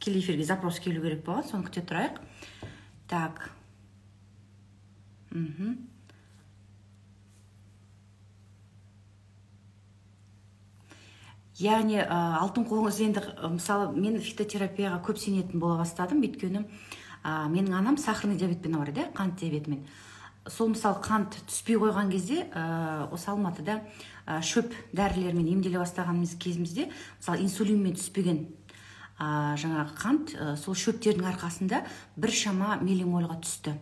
тікелей эфирге запрос келу керек болған, соны күте тұрайық. Так. Яғни алтын қоңыз енді мысалы мен фитотерапияға көп сенетін бола бастадым, өйткені менің анам сахарный диабетпен ауырады, қант диабетімен. Сол мысалы қант түспей қойған кезде осы Алматыда шөп дәрілермен емделе бастағанымыз кезімізде мысалы инсулинмен түспеген жаңағы қант сол шөптердің арқасында біршама миллимольға түсті.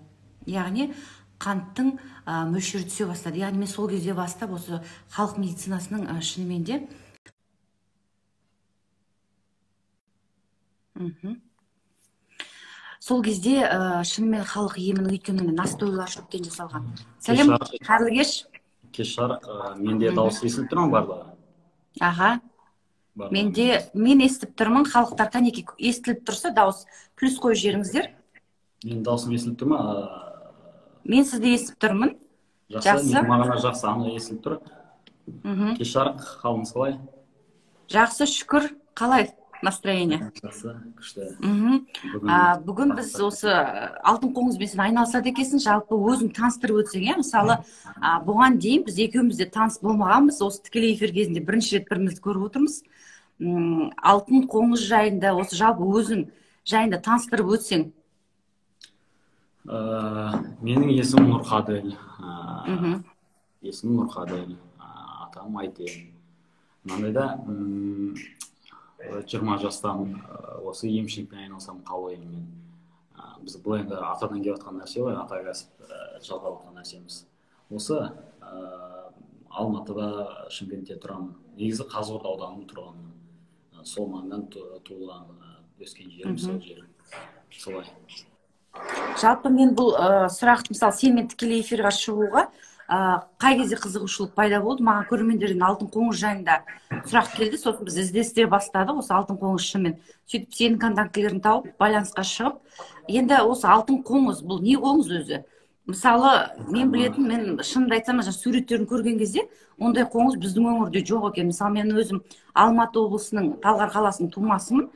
Яғни қанттың мөлшері түсе бастады. Яғни мен сол кезде бастап осы халық медицинасының шынымен де сол кезде шынымен халық емінің өйткені настойлар шөптен жасалған. Сәлем, қайырлы кеш. Кеш жарық, менде дауыс естіліп тұр ма барлығы? Аға. Мен естіп тұрмын, халықтар кәнеки естіліп тұрса дауыс плюс қойып жеріңіздер. Мен даусым естіліп тұр ма? Мен сізді естіп тұрмын. Жақсы, мағана жақсы, анық естіліп тұр. Кеш жарық, қалыңыз қалай? Жақсы, шүкір. Қалай настроение? Жақсы, күшті. Бүгін біз осы алтын қоңызбен сен айналысады екенсің, жалпы өзің таныстырып өтсең, мысалы, бұған дейін біз екеуміз де таныс болмағанбыз, осы тікелей эфир кезінде бірінші рет бірімізді көріп отырмыз. Алтын қоңыз жайында, осы жалпы өзің жайында таныстырып өтсең. Менің есімім Нұрқаділ. Есімім Нұрқаділ. Атам Айтен. Мынандайда 20 жастан осы емшілікпен айналсам қалай мен. Біз бұл енді атадан келіп жатқан нәрсе ғой, ата кәсіп жалғап жатқан нәрсеміз. Осы Алматыда, Шымкентте тұрамын. Негізі Қазығұрт ауданының тұрғанмын. Сол маңнан туылған, өскен жерім сол жер. Солай. Жалпы мен бұл сұрақты, мысалы, сенмен тікелей эфирға шығуға қай кезде қызығушылық пайда болды? Маған көрермендерден алтын қоңыз жайында сұрақ келді, сосын біз іздестіре бастадық осы алтын қоңыз шынымен. Сөйтіп сенің контактілерін тауып, байланысқа шығып, енді осы алтын қоңыз бұл не қоңыз өзі? Мысалы, мен білетін, мен шынымды айтсам, суреттерін көрген кезде, ондай қоңыз біздің өңірде жоқ екен. Мысалы, мен өзім Алматы облысының Талғар қаласының тумасымын.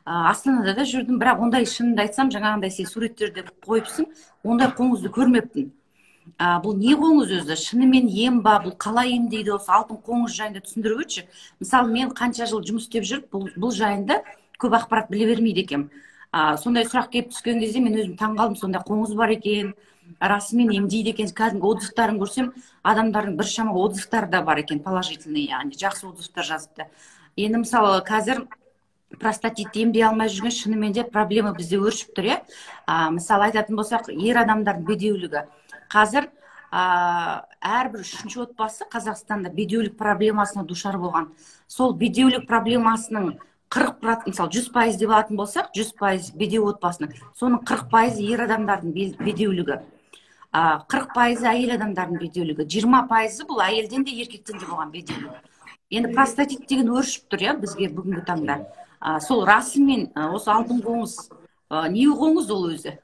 Астанада да жүрдім, бірақ ондай шынымды айтсам, жаңағындай сен суреттерде қойыпсың, ондай қоңызды көрмеппін. Бұл не қоңыз өзі? Шынымен ем ба? Бұл қалай емдейді? Осы алтын қоңыз жайында түсіндіріп өтші. Мысалы, мен қанша жыл жұмыс істеп жүріп, бұл жайында көп ақпарат біле бермейді екенмін. Сондай сұрақ келіп түскен кезде мен өзім таңғалдым, сондай қоңыз бар екен, расымен емдейді екен. Кәдімгі отзывтарын көрсем, адамдардың біршама отзывтары да бар екен, положительный, яғни жақсы отзывтар жазыпты. Енді мысалы, қазір простатитті емдей алмай жүрген шынымен де проблема бізде өршіп тұр, мысалы айтатын болсақ, ер адамдардың бедеулігі. Қазір әрбір үшінші отбасы Қазақстанда бедеулік проблемасына душар болған. Сол бедеулік проблемасының 40%, мысалы 100% деп алатын болсақ, 100% бедеу отбасының, соның 40% ер адамдардың бедеулігі. 40% әйел адамдардың бедеулігі. 20% бұл әйелден де еркектен де болған бедеулік. Енді простатит деген өршіп тұр, бізге бүгінгі таңда. Сол расымен осы алтын қоңыз, не қоңыз ол өзі?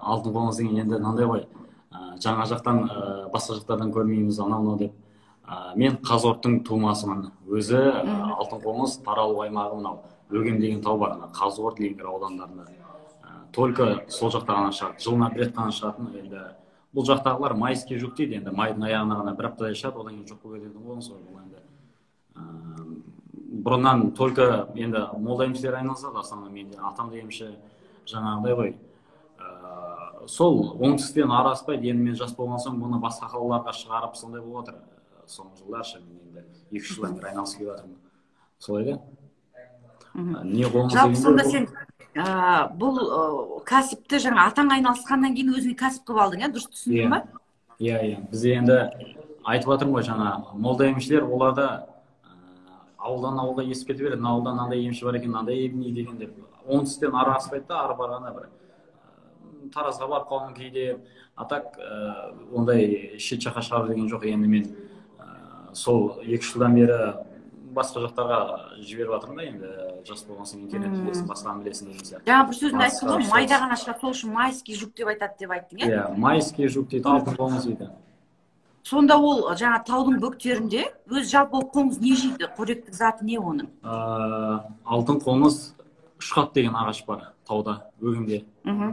Алтын қоңыз деген енді мынандай ғой, жаңа жақтан басқа жақтардан көрмейміз анау деп. Мен Қазығұрттың тумасымын. Өзі алтын қоңыз таралу аймағы мынау Өгем деген тау бар, Қазығұрт Леңгір аудандарында. Только сол жақта ғана шығады. Жылына бір рет қана шығатын. Енді бұл жақтағылар майыске жүк дейді. Енді майдың аяғына ғана бір аптадай шығады, одан кейін жоқ болып кететін қоңыз ғой. Бұрыннан только енді молда емшілер айналысады, основном менде атам да емші, жаңағыдай ғой. Сол оңтүстіктен араспайды, енді мен жас болған соң бұны басқа қалаларға шығарып сондай болып отыр. Соңғы жылдарша мен енді 2 жылдан бері айналысып келіп жатырмын. Солай да? Не қоңыз жалпы сонда сен бұл кәсіпті жаңа атаң айналысқаннан кейін өзіңе кәсіп қылып алдың, дұрыс түсіндің ба? Иә. Біз енді айтып жатырмын ғой, жаңа молда емшілер, оларда ауылдан ауылға есіп кетіп береді, ауылдан андай емші бар екен, андай емдейді деген деп. Оңтүстіктен ары аспайды да, ары барғанда бір Таразға барып қалған кейде, атак ондай шет жаққа шығару деген жоқ. Енді мен сол 2 жылдан бері басқа жақтарға жіберіп жатырмын да, енді жас болған соң интернет білесің, басқаны білесің деген сияқты. Жаңа бір сөзінде айттың ғой, майда ғана шығады, сол үшін майский жук деп айтады деп айттың, иә? Майский жук дейді, алтын қоңыз дейді. Сонда ол жаңа таудың бөктерінде өз жалпы қоңыз не жейді? Қоректік заты не оның? Алтын қоңыз ұшқат деген ағаш бар тауда өгемде.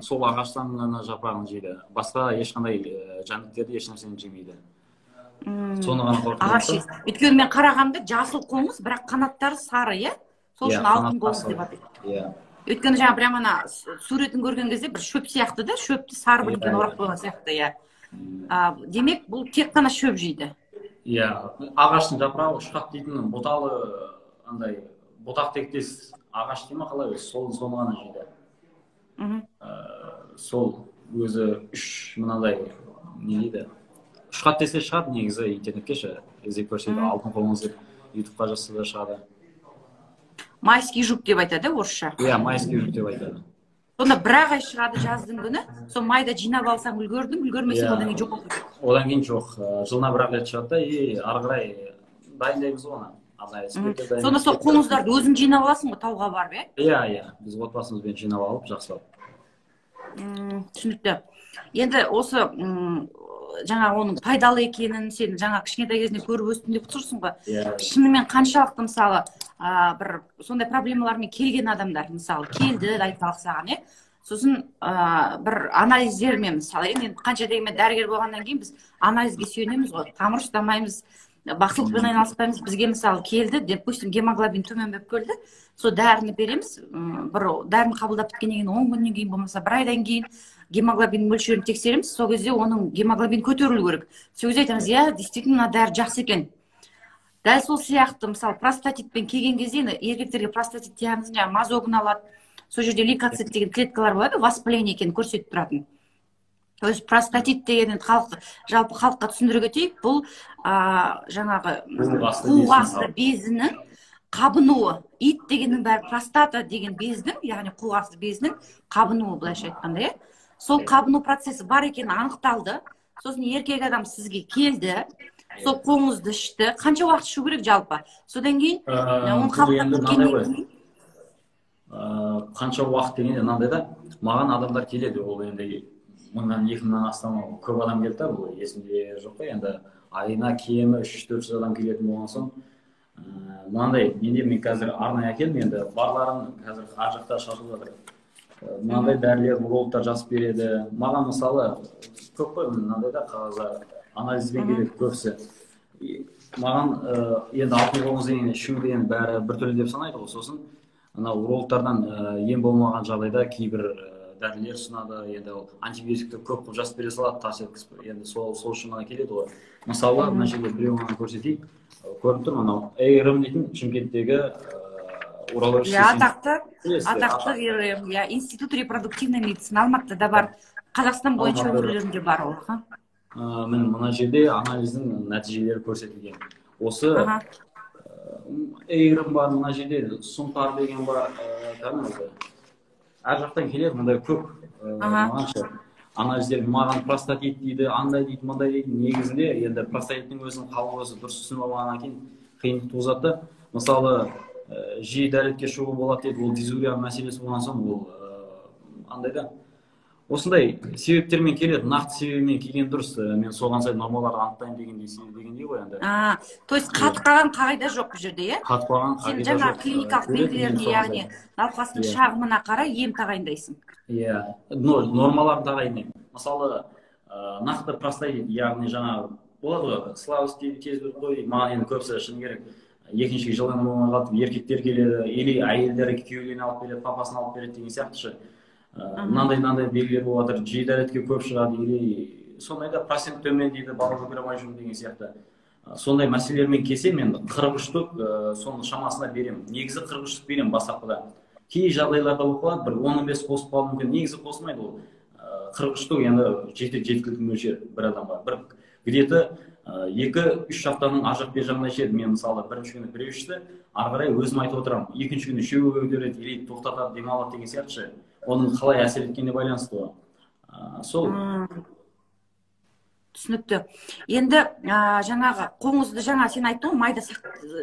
Сол ағаштан ғана жапырағын жейді. Басқа ешқандай жәндіктерді еш нәрсені жемейді. Соны ғана қорқытады. Өйткені мен қарағанымда жасыл қоңыз, бірақ қанаттары сары, иә? Сол үшін алтын қоңыз деп атайды. Өйткені жаңа прямо ана суретін көрген кезде бір шөп сияқты да, шөпті сары білген орап қойған сияқты, иә. Демек, бұл тек қана шөп жейді. Иә, ағаштың жапырағы ұшқақ дейтін бұталы андай бұтақ тектес ағаш дейма қалай, соны ғана жейді. Сол өзі үш мынадай не дейді? Ұшқат десе шығады негізі интернетке ше, іздеп көрсейді, алтын қоңыз деп ютубқа жазса да шығады. Майский жук деп айтады, орысша. Иә, майский жук деп айтады. Сонда бір ақ ай шығады жаздың күні, сол майда жинап алсаң үлгердің, үлгермесең одан кейін жоқ болып. Одан кейін жоқ. Жылына бір ақ рет шығады да, ары қарай дайындаймыз оны. Сонда сол қоңыздарды өзің жинап аласың ғой тауға барып, иә? Иә, біз отбасымызбен жинап алып, жақсылап. Түсінікті. Енді осы жаңа оның пайдалы екенін сен жаңа кішкентай кезінде көріп өстің деп тұрсың ғой. Шынымен қаншалықты мысалы бір сондай проблемалармен келген адамдар мысалы келді айталық саған, сосын бір анализдермен мысалы енді қанша дегенмен дәрігер болғаннан кейін біз анализге сүйенеміз ғой, тамыр ұстамаймыз, бақсылықпен айналыспаймыз. Бізге мысалы келді, допустим, гемоглобин төмен болып келді, сол дәріні береміз, бір дәріні қабылдап біткеннен кейін 10 күннен кейін болмаса бір айдан кейін гемоглобин мөлшерін тексереміз, сол кезде оның гемоглобин көтерілу керек. Сол кезде айтамыз, иә, действительно дәрі жақсы екен. Дәл сол сияқты, мысалы, простатитпен келген кезде, еркектерге простатит диагнозын жаңағы мазогын алады, сол жерде лейкоцит деген клеткалар болады, воспаление екенін көрсетіп тұратын. Өзі простатит деген жалпы халыққа түсіндіре кетейік, бұл жаңағы қуғасты безінің қабынуы. Ит дегеннің бәрі простата деген бездің, яғни қуғасты безінің қабынуы, былайша айтқанда, сол қабыну процесі бар екені анықталды. Сосын еркек адам сізге келді, сол қоңызды ішті. Қанша уақыт ішу керек жалпы? Содан кейін қанша уақыт дегенде мынандай да, маған адамдар келеді, ол енді 1000-2000-нан астам көп адам келді да, бұл есімде жоқ қой, енді айына кемі 300-400 адам келетін болған соң, мынандай, мен қазір арнайы әкелдім, енді барларын қазір ар жақта шашылып жатыр. Мынандай дәрілер, урологтар жазып береді. Маған мысалы көп қой, мынандай да қағаздар анализбен келеді көбісі. Маған енді алтын қоңыз деген ішу деген бәрі бір түрлі деп санайды ғой. Сосын урологтардан ем болмаған жағдайда кейбір дәрілер ұсынады. Енді антибиотикті көп қылып жазып бере салады, тас еткізіп. Енді сол үшін ғана келеді ғой. Мысалы, мына жерде біреуін көрсетейік. Көріп тұр, мынау ЭРМ дейтін Шымкенттегі атақты институт репродуктивной медицины Алматыда бар, Қазақстан бойынша өңірлерінде бар ол. Мына жерде анализдің нәтижелері көрсетілген. Осы ЭРМ бар, мына жерде сұңқар деген бар, әр жақтан келеді, мұндай көп анализдер. Маған простатит дейді, андай дейді, мындай дейді. Негізінде енді простатиттің өзінің қалғысы дұрыс түсініп алғаннан кейін қиындық туғызады. Мысалы жиі дәретке шығу болады дейді, ол дизурия мәселесі болған соң, ол андай да. Осындай себептермен келеді, нақты себебімен келген дұрыс. Мен соған сай нормаларды анықтаймын дегендей ғой енді. То есть қатып қағида жоқ бұл жерде, иә? Қатып қалған қағида жоқ. Сен жаңа клиникалық белгілеріне, яғни науқастың шағымына қарай ем тағайындайсың. Иә, нормаларын тағайындаймын. Мысалы, нақты простатит, яғни жаңа болады ғой, слабость тез бір қой, маған енді көбісі шын керек. Екінші жылдан қалып еркектер келеді, или әйелдер күйеуін алып береді, папасын алып береді деген сияқты. Мынандай белгілер болып жатыр, жиі дәретке көп шығады, или сондайда процент төмен дейді, бала көтере алмай жүрмін деген сияқты. Сондай мәселелермен келсе, мен 43-тік соның шамасына беремін. Негізі 43-тік беремін бастапқыда. Кей жағдайларда болып қалады, бір 15 қосып қалуы мүмкін. Негізі қосылмайды ол. 43-тік енді жеткілікті мөлшер бір адамға. Бір где-то 2-3 аптаның ар жақ бер жағына ішеді. Мен мысалы бірінші күні біреу ішті, ары қарай өзім айтып отырамын. Екінші күні үшеуі көтереді, или тоқтатады, демалады деген сияқты. Оның қалай әсер еткеніне байланысты ғой. Сол. Түсінікті. Енді жаңағы қоңызды жаңа сен айттың ғой, майда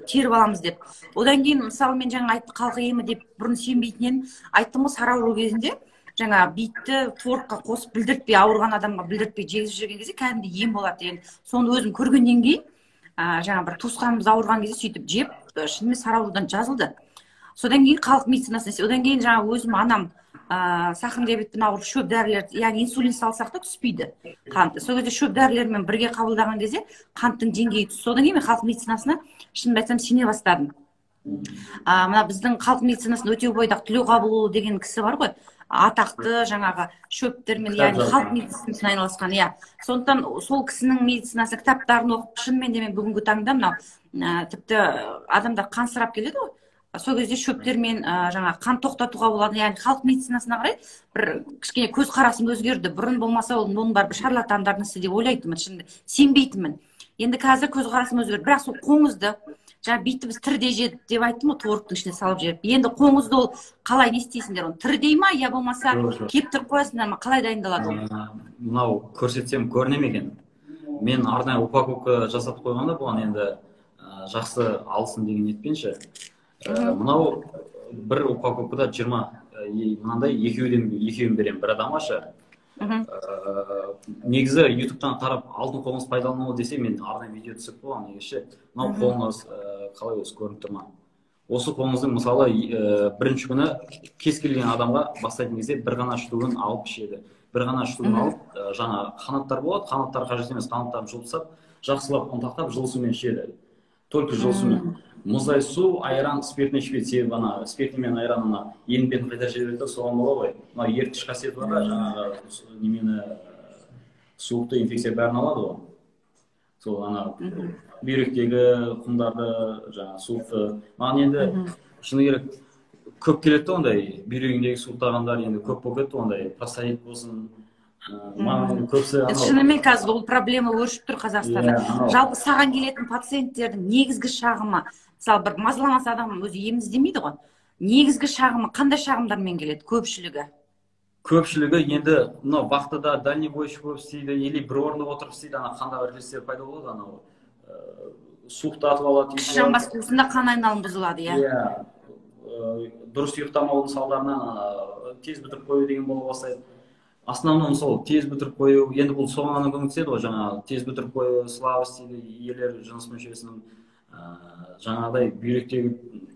теріп аламыз деп. Одан кейін мысалы мен жаңа айтты қалқы емі деп бұрын сенбейтінен айттым ғой, сары ауру кезінде жаңа битті творогқа қосып білдіртпей, ауырған адамға білдіртпей жегізіп жүрген кезде кәдімгідей ем болады деген. Соны өзім көргеннен кейін жаңа бір туысқанымыз ауырған кезде сөйтіп жеп, шынымен сары аурудан жазылды. Содан кейін халық медицинасына, одан кейін жаңағы өзім анам сахар диабетпен ауырып шөп дәрілер, яғни инсулин салсақ та түспейді қанты. Сол кезде шөп дәрілермен бірге қабылдаған кезде қанттың деңгейі түсті. Содан кейін мен халық медицинасына шынымды айтсам сене бастадым. Мына біздің халық медицинасында Өтеубойдағы Тілеуқабыл деген кісі бар ғой, атақты жаңағы шөптермен, яғни халық медицинасымен айналысқан. Иә, сондықтан сол кісінің медицинасы кітаптарын оқып, шынымен де мен бүгінгі таңда мынау тіпті адамдар қансырап келеді ғой, сол кезде шөптермен жаңа қан тоқтатуға болады. Яғни халық медицинасына қарай бір кішкене көзқарасым өзгерді. Бұрын болмаса ол мұның бар бір шарлатандардың ісі деп ойлайтынмын, шынында сенбейтінмін. Енді қазір көзқарасым өзгерді. Бірақ сол қоңызды жаңа бүйтіп біз тіріде жедік деп айттым ғой, творогтың ішіне салып жеп. Енді қоңызды ол қалай не істейсіңдер, оны тірідей ма, я болмаса кептіріп қоясыңдар ма, қалай дайындалады ол? Мынау көрсетсем көріне ме екен? Мен арнайы упаковка жасап қойғанда бұған енді жақсы алсын деген ниетпенші. Мынау бір упаковкада 20, мынандай екеуін беремін бір адамға ше. Негізі ютубтан қарап алтын қоңыз пайдалану десе, мен арнайы видео түсіп қойған негізі. Мынау қоңыз қалай осы көрініп тұр ма? Осы қоңыздың мысалы бірінші күні кез келген адамға бастайтын кезде бір ғана штугын алып ішеді. Бір ғана штугын алып, жаңа қанаттар болады, қанаттар қажет емес, қанаттарын жұлдысап, жақсылап ұнтақтап жылы сумен ішеді. Только жылы сумен. Мұздай су, айран, спиртный ішпейді. Себебі ана спиртный мен айранына енің бетін қайтар жібереді, соған бола ғой. Мына еріткіш қасиеті бар да, жаңағы немені суықты инфекция бәрін алады ғой. Сол ана бүйректегі құмдарды, жаңа суықты. Маған енді шыны керек көп келеді ондай, бүйрегіндегі суықтағандар енді көп болып кетті ондай, простатит болсын. Маған көбісі шынымен қазір ол проблема өршіп тұр Қазақстанда. Жалпы саған келетін пациенттердің негізгі шағымы, мысалы бір мазаламаса адам өзі ем іздемейді ғой. Негізгі шағымы қандай шағымдармен келеді көпшілігі? Көпшілігі енді мынау вахтада дальнобойщик болып істейді, или бір орында отырып істейді, ана қанда үрдістер пайда болады, анау суықтатып алады. Жамбас қуысында қан айналымы бұзылады, иә. Дұрыс ұйықтамаудың салдарынан тез бітіріп қою деген бола бастайды. Основном сол тез бітіріп қою, енді бұл соған көмектеседі ғой, жаңа тез бітіріп қою, слабость дейді, ерлер жыныс мүшесінің жаңағыдай бүйректегі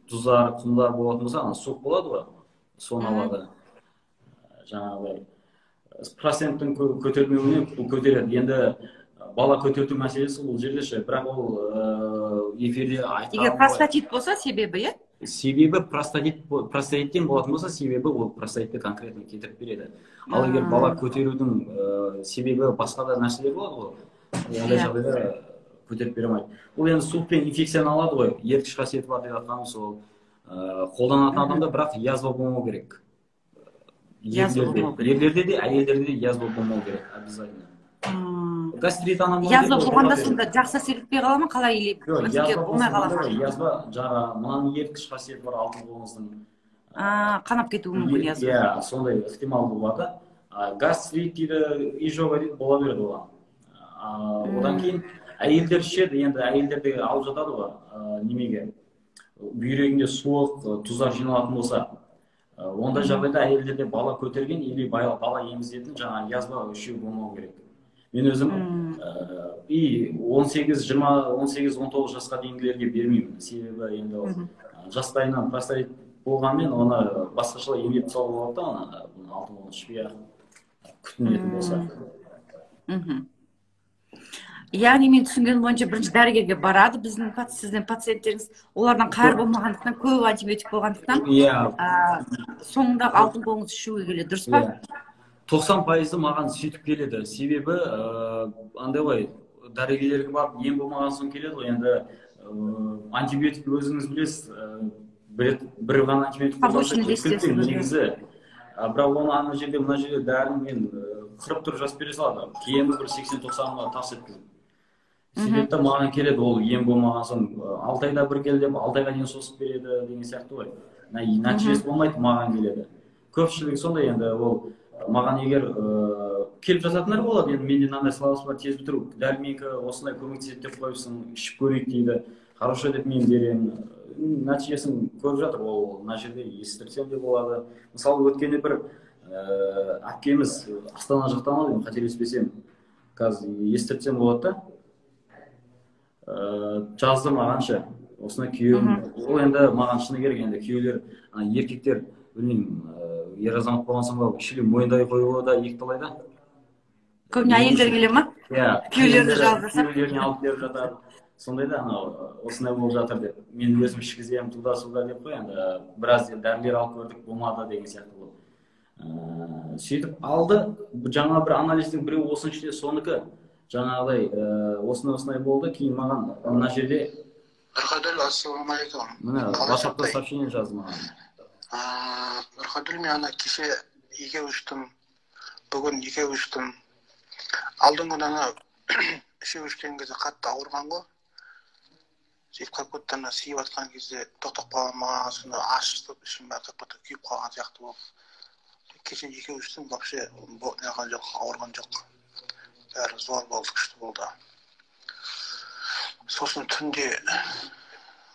тұздар, құмдар болатын болса, суық болады ғой, соны алады. Жаңағыдай проценттің көтермеуіне бұл көтереді. Енді бала көтерту мәселесі бұл жерде ше, бірақ ол эфирде айтқан. Егер простатит болса себебі, е? Себебі простатиттен болатын болса, себебі ол простатитті конкретно кетіріп береді. Ал егер бала көтерудің себебі басқа да нәрселер болады ғой, ондай жағдайда көтеріп бере алмайды. Ол енді суықпен инфекцияны алады ғой, еріткіш қасиеті бар деп жатқанымыз сол қолданатын адамда, бірақ язва болмау керек. Ерлерде де, әйелдерде де язва болмау керек, обязательно. Гастрит анамнез. Язва болғанда сонда жақсы сергітпей қала ма, қалай или болмай қала ма? Язва жаңа мынаның еріткіш қасиеті бар алтын қоңыздың. Қанап кетуі мүмкін язва. Иә, сондай ықтимал болады. Гастрит дейді, изжога дейді, бола береді оған. Одан кейін әйелдер ішеді, енді әйелдерде алып жатады ғой, немеге бүйрегінде суық, тұздар жиналатын болса, ондай жағдайда әйелдерде бала көтерген или бала емізетін жаңа язва үшеу болмау керек. Мен өзім 18-19 жасқа дейінгілерге бермеймін. Себебі енді жастайынан простатит болғанмен, оны басқашылай емдеп салуға болады да, оны алтын қоңыз ішпей күтінетін болса. Яғни мен түсінгенім бойынша бірінші дәрігерге барады, сіздің пациенттеріңіз, олардан қайыр болмағандықтан, көп антибиотик болғандықтан, соңында алтын қоңыз ішуге келеді, дұрыс па? 90% маған сөйтіп келеді. Себебі андай ғой, дәрігерлерге барып ем болмаған соң келеді ғой. Енді антибиотик өзіңіз білесіз, бір ғана антибиотик қолданса жеткілікті негізі. Бірақ оны ана жерде, мына жерде дәрімен қырып тұрып жазып бере салады. Кемі бір 80-90-ға тас еткізіп. Себепті маған келеді, ол ем болмаған соң 6 айда бір келді деп, 6 айға дейін созып береді деген сияқты ғой. Нәтижесі болмайды, маған келеді. Көпшілік сондай, енді ол маған егер келіп жататындар болады, енді менде мынандай слабость бар, тез бітіру, дәрменікі осындай көмектеседі деп қойыпсың, ішіп көрейік дейді, хорошо деп мен беремін. Нәтижесін көріп жатыр, ол мына жерде естірсем де болады. Мысалы өткенде бір әпкеміз Астана жақтан алды, қателеспесем, қазір естіртсем болады да, жазды мағанша, осындай күйеуім, ол енді маған шыны керек, енді күйеулер, еркектер, білмеймін, ер азамат болған соң ба, ішіле мойындай қоюы да екіталай да. Көбіне әйелдер келе ма? Иә, Күйеулерді жалғасап. күйеулеріне алып беріп жатады. Сондай да, осындай болып жатыр деп. Мен өзім ішкіземін, туда-суда деп қой, енді біраз дәрілер алып көрдік, болмады деген сияқты болды. Сөйтіп алды, жаңа бір анализдің біреу осының ішінде соныкі. Жаңағыдай осындай болды, кейін маған мына жерде Нұрқаділ, ассалаумағалейкум. міне WhatsApp-та сообщение жазды маған. Нұрқаділ, мен ана кеше 2 іштім, бүгін 2 іштім. Алдыңғы ана 3 ішкен кезде қатты ауырған ғой. Сөйтіп какой-то сиіп атқан кезде тоқтап қалған маған, сонда ашытып ішім бәрі какой-то күйіп қалған сияқты болып. Кеше 2 іштім, вообще неған жоқ, ауырған жоқ. Бәрі зор болды, күшті болды. Сосын түнде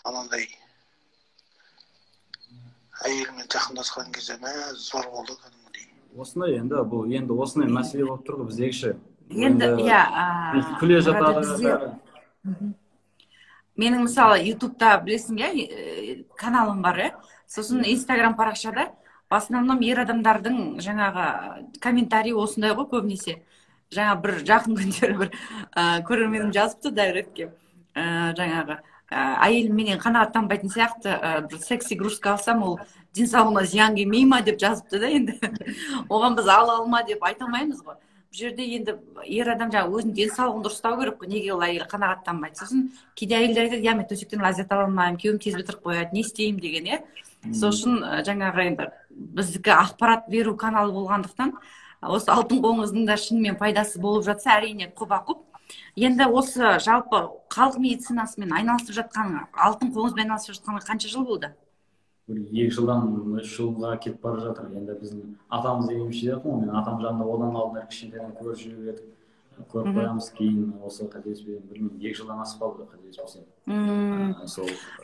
анандай әйелімен жақындасқан кезде зор болды кәдімгідей. Осындай енді бұл енді осындай мәселе болып тұр ғой біздегіше. Енді иә, күле жатады. Менің мысалы ютубта білесің бе, каналым бар, сосын инстаграм парақшада в основном ер адамдардың жаңағы комментарий осындай ғой көбінесе. Жаңа бір жақын күндері бір көрерменім жазыпты дайректке, жаңағы әйелім менен қанағаттанбайтын сияқты, бір секс игрушка алсам, ол денсаулығына зиян келмей ма деп жазыпты да. Енді оған біз ала алма деп айта алмаймыз ғой. Бұл жерде енді ер адам жаңа өзінің денсаулығын дұрыстау керек қой, неге ол әйел қанағаттанбайды. Сосын кейде әйелдер айтады, я мен төсектен ләззат ала алмаймын, күйеуім тез бітіріп қояды, не істеймін деген. Сосын жаңағы енді біздікі ақпарат беру каналы болғандықтан осы алтын қоңыздың да шынымен пайдасы болып жатса, әрине құба-құп. Енді осы жалпы халық медицинасымен айналысып жатқан, алтын қоңызбен айналысып жатқанға қанша жыл болды? Бір 2 жылдан 3 жылға кетіп бара жатыр. Енді біздің атамыз емші деді ғой, мен атам жанында одан алдын кішкентайдан көріп жүріп едік. Көріп қоямыз, кейін осы қателеспесем, білмеймін, 2 жылдан асып қалды қателеспесем.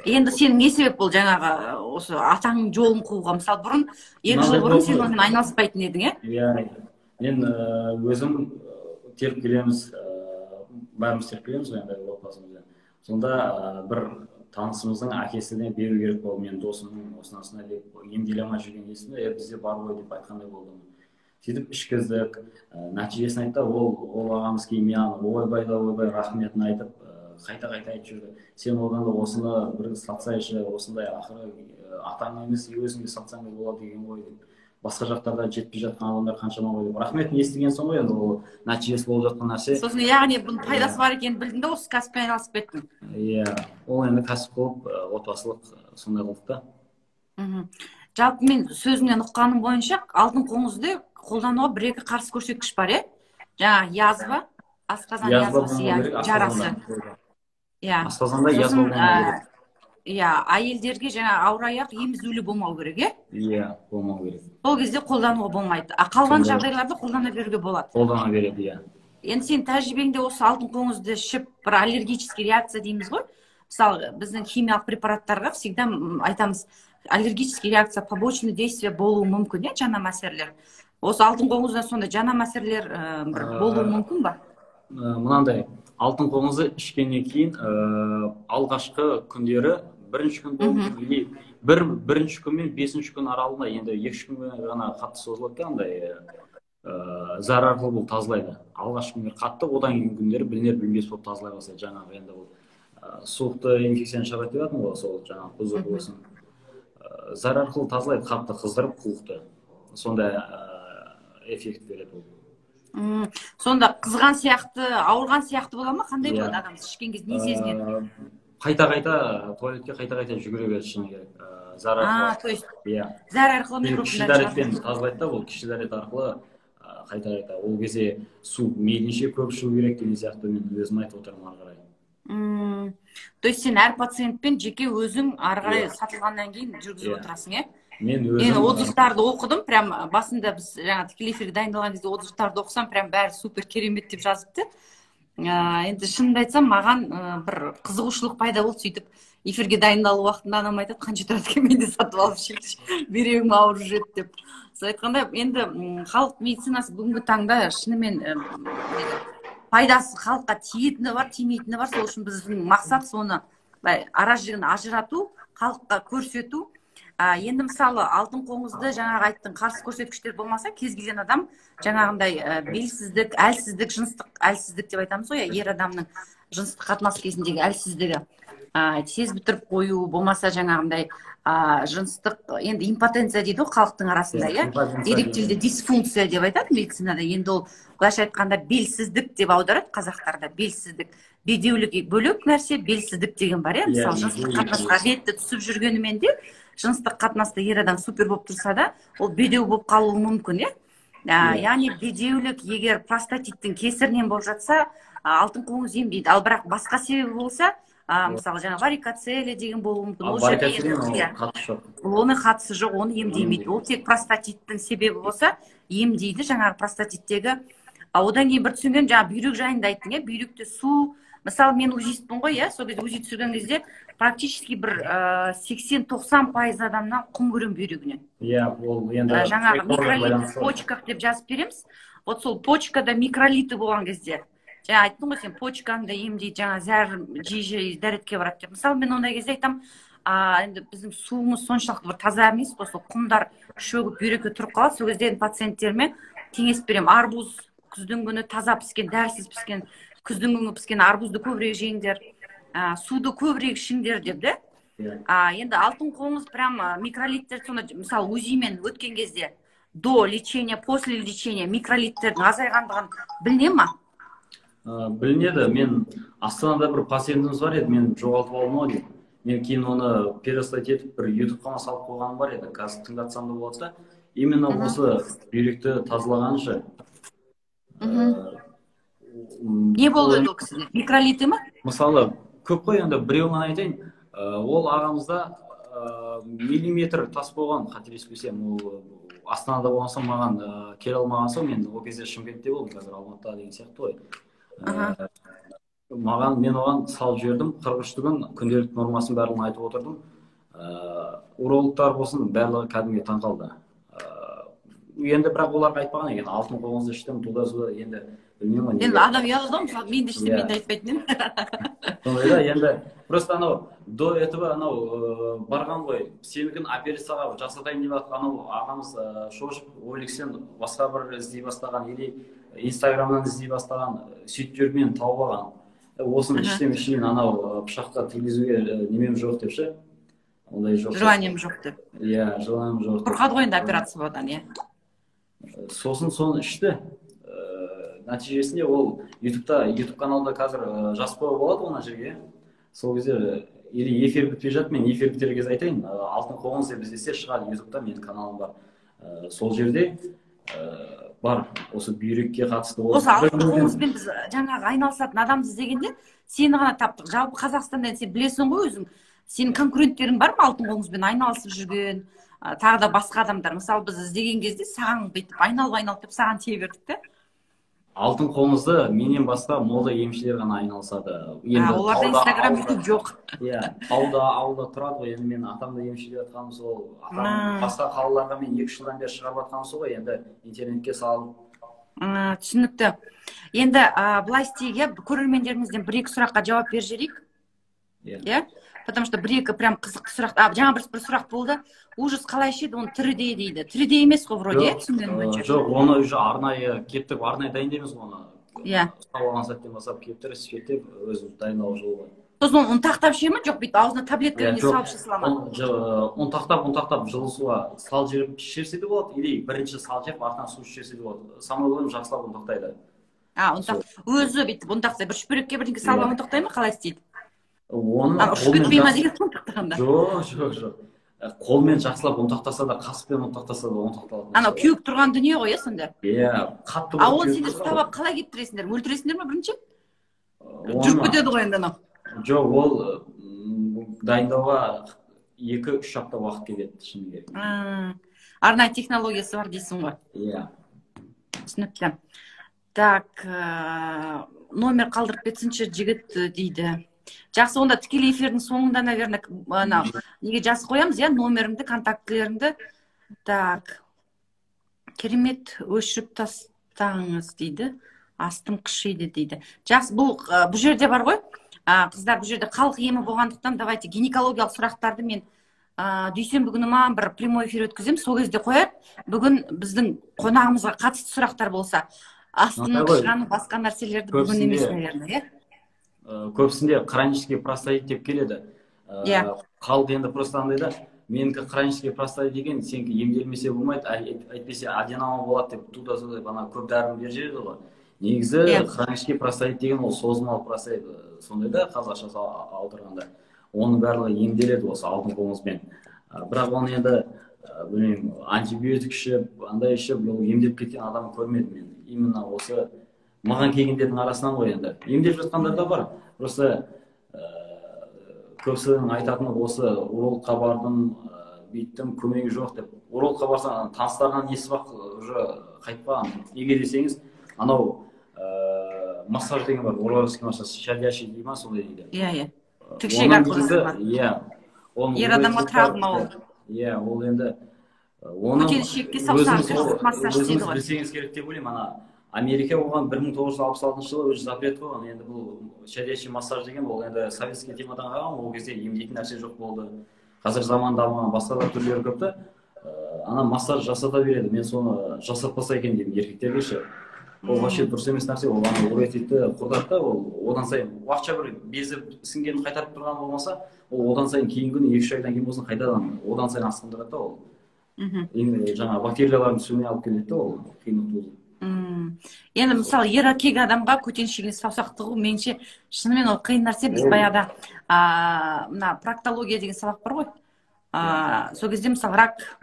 Енді сенің не себеп бұл жаңағы осы атаңның жолын қууға? Мысалы бұрын 2 жыл бұрын сен онымен айналыспайтын едің, иә? Мен өзім теріп келеміз, бәріміз теріп келеміз ғой енді отбасымызбен. Сонда бір танысымыздың әкесіне беру керек болды, мен досымның осынасына деп емделе алмай жүрген есімде, бізде бар ғой деп айтқандай болдым. Сөйтіп ішкіздік, нәтижесін айтты, ол ағамыз кейін мен ойбай рахметін айтып, қайта-қайта айтып жүрді. Сен одан да осыны бір сатсайшы, осындай ақыры атаң емес, өзіңде сатсаң да болады деген ғой деп. Басқа жақтарда жетпей жатқан адамдар қаншама ғой деп. Рахметін естіген соң ғой, енді ол нәтижесі болып жатқан нәрсе. Сосын яғни бұның пайдасы бар екенін білдің де осы кәсіппен айналысып кеттің. Иә, ол енді кәсіп болып, отбасылық сондай қылдық та. Жалпы мен сөзімнен ұққаным бойынша алтын қоңызды қолдануға 1-2 қарсы көрсеткіш бар, жаңа язва, асқазан язвасы, жарасы. Асқазанда язва болмау керек. Иә, әйелдерге жаңа ауыр аяқ емізулі болмау керек, Иә, болмау керек. Сол кезде қолдануға болмайды. Қалған жағдайларда қолдана беруге болады. Қолдана береді, иә. Енді сен тәжірибеңде осы алтын қоңызды ішіп, бір аллергический реакция дейміз ғой. Мысалы, біздің химиялық препараттарға всегда айтамыз, аллергический реакция, побочный действие болуы мүмкін, жаңа мәселелер. Осы алтын қоңыздан сонда жаңа мәселелер болуы мүмкін ба? Мынандай, алтын қоңызды ішкеннен кейін алғашқы күндері бірінші күн болды, бірінші күн мен 5-ші күн аралығында, енді 2 күн ғана қатты созылады да, андай зар арқылы бұл тазалайды. Алғашқы күндер қатты, одан кейін күндері білінер-білінбес болып тазалай бастайды. Жаңағы енді бұл суықты инфекцияны шығарады деп жатырмын ғой, сол жаңағы бұзық болсын. Зар арқылы тазалайды, қатты қыздырып қуықты. Сондай эффект береді ол. Сонда қызған сияқты, ауырған сияқты бола ма? Қандай болады адам ішкен кезде, не сезінеді? Қайта-қайта туалетке қайта-қайта жүгіре береді, шыны керек. Зар арқылы. То есть зар арқылы микробтар кіші дәретпен тазалайды да, ол кіші дәрет арқылы қайта-қайта. Ол кезде су мейлінше көп ішу керек деген сияқты мен өзім айтып отырмын ары қарай. То есть сен әр пациентпен жеке өзің ары қарай сатылғаннан кейін жүргізіп отырасың, е? Мен өзім отзывтарды оқыдым, прям басында біз жаңа тікелей эфирге дайындалған кезде отзывтарды оқысам, прям бәрі супер керемет деп жазыпты. Енді шынымды айтсам, маған бір қызығушылық пайда болды, сөйтіп эфирге дайындалу уақытында анам айтады, қанша тұрады екен, мен де сатып алып ішейінші, бүйрегім ауырып жүреді деп. Сол айтқанда, енді халық медицинасы бүгінгі таңда шынымен пайдасы халыққа тиетіні бар, тимейтіні бар. Сол үшін біздің мақсат соны былай ара жігін ажырату, халыққа көрсету. Енді мысалы алтын қоңызды жаңағы айттың қарсы көрсеткіштер болмаса, кез келген адам жаңағындай белсіздік, әлсіздік, жыныстық әлсіздік деп айтамыз ғой, ер адамның жыныстық қатынас кезіндегі әлсіздігі сезіп тұрып қою, болмаса жаңағындай жыныстық, енді импотенция дейді ғой халықтың арасында, эректильді дисфункция деп айтады медицинада. Енді ол былайша айтқанда белсіздік деп аударады қазақтарда. Белсіздік, бедеулік бөлек нәрсе, белсіздік деген бар. Мысалы жыныстық қатынасқа ретті түсіп жүргенімен де, жыныстық қатынаста ер адам супер болып тұрса да, ол бедеу болып қалуы мүмкін. Яғни бедеулік егер простатиттің кесірінен болып жатса, алтын қоңыз емдейді. Ал бірақ басқа себебі болса, мысалы жаңа варикоцеле деген болуы мүмкін. Ол оның қатысы жоқ, оны емдемейді. Ол тек простатиттің себебі болса, емдейді жаңағы простатиттегі. Одан кейін бір түсінген жаңа бүйрек жайында айттың, бүйректе су. Мысалы мен узистпін ғой, сол кезде узит түсірген кезде практически бір 80-90% адамнан құм көрем бүйрегінен. Ол енді жаңағы микролит в почках деп жазып береміз. Вот сол почкада микролиті болған кезде, жаңа айттың ғой сен, почкаңды емдейді, жаңа зәр жиі дәретке барады деп. Мысалы мен ондай кезде айтам, енді біздің суымыз соншалықты бір таза емес қой, сол құмдар шөгіп бүйрекке тұрып қалады. Сол кезде пациенттеріме кеңес беремін, арбуз күздің күні таза піскен, дәрсіз піскен, күздің күні піскен арбузды көбірек жеңдер, суды көбірек ішіңдер деп де. Енді алтын қоңыз прям микролиттер, мысалы УЗИмен өткен кезде до лечения, после лечения микролиттердің азайғандығын біліне ма? Білінеді. Мен Астанада бір пациентіміз бар еді, мен жоғалтып алдым ау дейді. Мен кейін оны перестать етіп бір ютубқа салып қойғаным бар еді, қазір тыңдатсам да болады да. Именно осы бүйректі тазалағаншы. Не болды ол кісіде? Микролиті ма? Мысалы, көп қой, енді біреуін айтайын. Ол ағамызда миллиметр тас болған, қателеспесем, ол Астанада болған соң маған келе алмаған соң, мен ол кезде Шымкентте болдым, қазір Алматыда деген сияқты ғой. Мен оған салып жібердім, 43 күн күнделікті нормасын барлығын айтып отырдым. Урологтар болсын, барлығы кәдімгі таң қалды. Енді бірақ оларға айтпаған екен, алтын қоңызды іштім, туда-суда, енді білмеймін. Енді адам ұялды, мысалы мен де ішсем, мен де айтпайтын едім. Сондайда енді просто до этого барған ғой, сенікін операцияға жасатайын деп жатқан ағамыз шошып, OLX-тен басқа бір іздей бастаған, или Инстаграмнан іздей бастаған, сөйтіп жүріп мен тауып алған. Осыны іштен пышаққа тигізуге немем жоқ деп ше. Ондай жоқ. Желанием жоқ деп. Желанием жоқ. Қорқады ғой енді операция болған, Сосын соны ішті. Нәтижесінде ол YouTube каналда қазір жазып қоюға болады оны жерге. Сол кезде или эфир бітпей жатыр, мен эфир бітер кезде айтайын, алтын қоңыз деп іздесе шығады, YouTube'да менің каналым бар. Сол жерде бар, осы бүйрекке қатысты. Осы алтын қоңызбен біз жаңағы айналысатын адамды іздегенде сені ғана таптық. Жалпы Қазақстанда сен білесің ғой өзің, сенің конкуренттерің бар ма алтын қоңызбен айналысып жүрген, тағы да басқа адамдар? Мысалы біз іздеген кезде саған бүйтіп айналып деп саған тие бердік те. Алтын қоңызды менен басқа молда емшілер ғана айналысады. Оларда Инстаграм, Ютуб жоқ. Ауылда тұрады ғой, енді мен атамда емші деп жатқаным сол, басқа қалаларға мен 2 жылдан бері шығарып жатқаным сол ғой, енді интернетке салып. Түсінікті. Енді былай істейік, көрермендерімізден 1-2 сұраққа жауап беріп жіберейік. Потому что 1-2 прям қызықты сұрақ. Жаңа бір сұрақ болды. Ужас қалай ішеді, оны тіріде дейді. Тіріде емес қой вроде, түсінгенім бойынша. Жоқ, оны уже арнайы кептіріп, арнайы дайындаймыз оны. Ұстап алған сәттен бастап кептіріп, светлеп, өзі дайындау жолы. Сосын оны тақтап іше ме? Жоқ, бүйтіп аузына таблеткамен салып іше сала ма? Оны тақтап жылы суға салып жіберіп ішерсе де болады, или бірінші салып жіберіп, артынан су ішерсе де болады. Самый ойым жақсылап оны тақтайды. Өзі бүйтіп оны тақтай, бір шүпірекке бірдеңке салып оны тақтай ма, қалай істейді? Ұшып кетпей ма деген ұнтақтағанда? Жоқ. Қолмен жақсылап ұнтақтаса да, қасықпен ұнтақтаса да ұнтақталады. Анау кеуіп тұрған дүние ғой, сонда? Қатты. Оны сендер ұстап алып қалай кептіресіңдер? Өлтіресіңдер ме бірінші? Жүріп кетеді ғой енді анау. Жоқ, ол дайындауға 2-3 апта уақыт кетеді, шыны керек. Арнайы технологиясы бар дейсің ғой? Түсінікті. Так, номер қалдырып кетсінші жігіт дейді. Жақсы, онда тікелей эфирдің соңында, наверное, неге жазып қоямыз, номеріңді, контактілеріңді. Так, керемет өшіріп тастаңыз дейді. Астым қышиды дейді. Жақсы, бұл жерде бар ғой, Қыздар, бұл жерде халық емі болғандықтан давайте гинекологиялық сұрақтарды мен дүйсенбі күні ма бір прямой эфир өткіземін, сол кезде қояды. Бүгін біздің қонағымызға қатысты сұрақтар болса, астының шыраны басқа нәрселерді бүгін емес, наверное, көбісінде хронический простатит деп келеді. Халық енді просто андай да, менікі хронический простатит деген, сенікі емделмесе болмайды, әйтпесе аденома болады деп туда-туда ана көп дәріні беріп жібереді ғой. Негізі хронический простатит деген ол созылмалы простатит, сондай да қазақша аударғанда. Оның барлығы емделеді осы алтын қоңызбен. Бірақ оны енді білмеймін, антибиотик ішіп, андай ішіп, емделіп кеткен адам көрмедім мен. Именно осы маған келгендердің арасынан ғой енді. Емделіп жатқандар да бар. Просто көбісінің айтатыны осы урологқа бардым, бүйттім, көмегі жоқ деп. Урологқа барсаң, таныстарынан естіп-ақ уже қайтпаған. Неге десеңіз, анау массаж деген бар, урологический массаж, щадящий дейді ма, сондай дейді. Иә. Тікшек арқылы ер адамға травма ол. Ол енді көтерішекке саусақ массаж дейді ғой. Білсеңіз керек деп ойлаймын. Ана Америка оған 1966 жылы өзі запрет қойған. Енді бұл щадящий массаж деген ол енді советский темадан қалған, ол кезде емдейтін нәрсе жоқ болды. Қазір заман дамыған, басқа да түрлері көп та. Ана массаж жасата береді. Мен соны жасатпаса екен деймін еркектерге ше. Ол вообще дұрыс емес нәрсе, ол урететті құрдады да, ол одан сайын уақытша бір безіп сіңгенін қайтарып тұрған болмаса, ол одан сайын кейін күні 2-3 айдан кейін болсын қайтадан одан сайын асқындырады да ол. Жаңа бактериялардың түсуіне алып келеді да ол қиындық туғызып. Енді мысалы еркек адамға көтеншегіне саусақ тығу меніңше шынымен ол қиын нәрсе. Біз баяғыда мына проктология деген сабақ бар ғой. Сол кезде мысалы рак